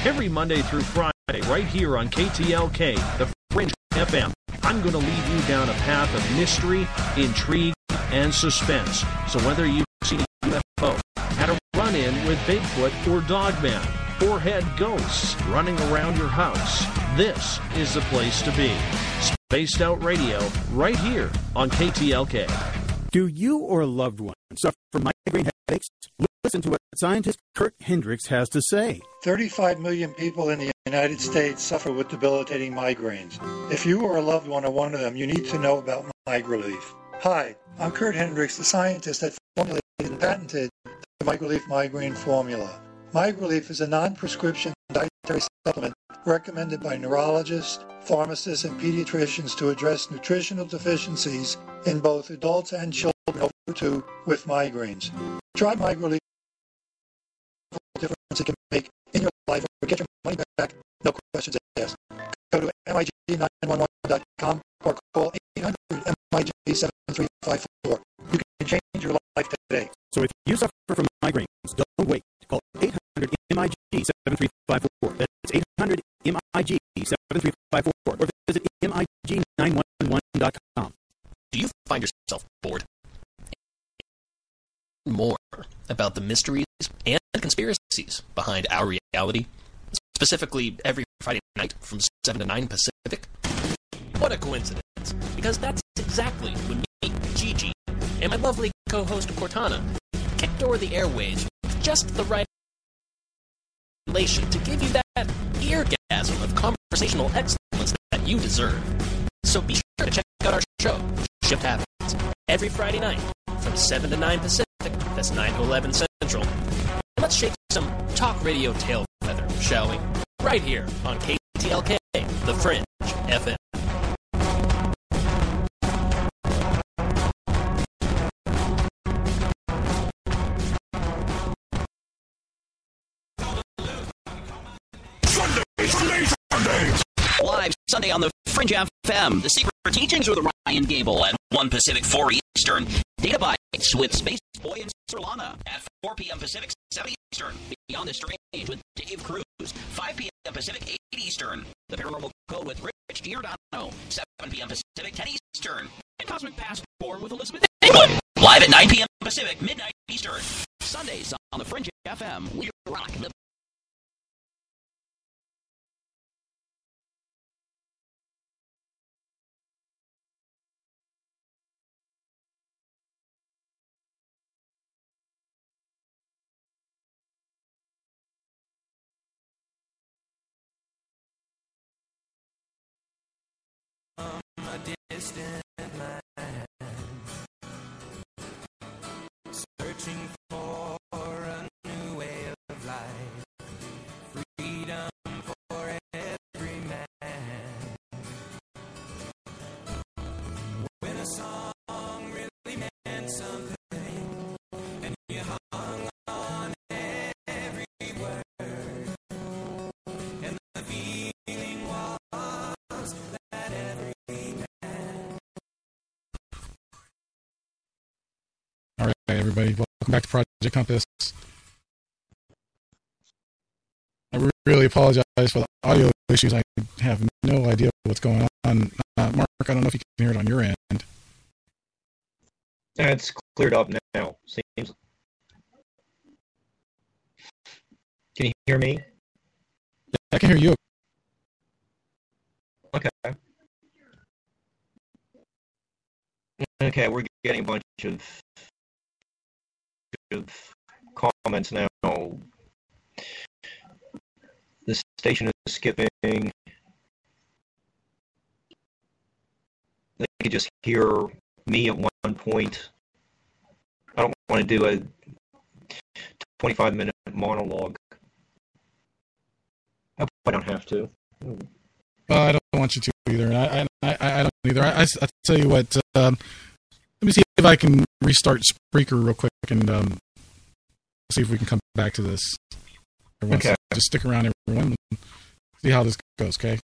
Every Monday through Friday, right here on KTLK, the Fringe FM, I'm going to lead you down a path of mystery, intrigue, and suspense. So whether you've seen a UFO, had a run-in with Bigfoot or Dogman, or had ghosts running around your house, this is the place to be. Spaced Out Radio, right here on KTLK. Do you or a loved one suffer from migraine headaches? Listen to what scientist Kurt Hendricks has to say. 35 million people in the United States suffer with debilitating migraines. If you or a loved one are one of them, you need to know about MiGrelief. Hi, I'm Kurt Hendricks, the scientist that formulated and patented the MiGrelief migraine formula. MiGrelief is a non-prescription dietary supplement recommended by neurologists, pharmacists, and pediatricians to address nutritional deficiencies in both adults and children over 2 with migraines. Try MiGrelief. Difference it can make in your life or get your money back, no questions asked. Go to MIG911.com or call 800-MIG-7354. You can change your life today. So if you suffer from migraines, don't wait. Call 800-MIG-7354. That's 800-MIG-7354. Or visit MIG911.com. Do you find yourself bored? More about the mysteries and conspiracies behind our reality, specifically every Friday night from 7 to 9 Pacific? What a coincidence, because that's exactly when me, Gigi, and my lovely co-host Cortana kicked over the airwaves with just the right relation to give you that eargasm of conversational excellence that you deserve. So be sure to check out our show, Shift Happens, every Friday night from 7 to 9 Pacific. That's 9 to 11 Central. And let's shake some talk radio tail feather, shall we? Right here on KTLK, The Fringe FM. Live Sunday on the Fringe FM, The Secret Teachings with Ryan Gable at 1 Pacific, 4 Eastern. Data Bites with Space Boy and Solana at 4 p.m. Pacific, 7 Eastern. Beyond the Strange with Dave Cruz, 5 p.m. Pacific, 8 Eastern. The Paranormal Code with Rich Giordano, 7 p.m. Pacific, 10 Eastern. And Cosmic Passport with Elizabeth England, live at 9 p.m. Pacific, midnight Eastern. Sundays on the Fringe FM. We rock the distant land, searching for a new way of life, freedom for every man. When a song really meant something, and you everywhere. And the feeling was that every man. All right, everybody, welcome back to Project Compass. I really apologize for the audio issues. I have no idea what's going on. Mark, I don't know if you can hear it on your end. It's cleared up now, seems. Can you hear me? Yeah, I can hear you. Okay. Okay, we're getting a bunch of comments now. The station is skipping. They could just hear me at one point. I don't want to do a 25-minute monologue. I hope I don't have to. I don't want you to either, and I don't either. I tell you what. Let me see if I can restart Spreaker real quick and see if we can come back to this. Everyone, okay. Just stick around, everyone, and see how this goes. Okay.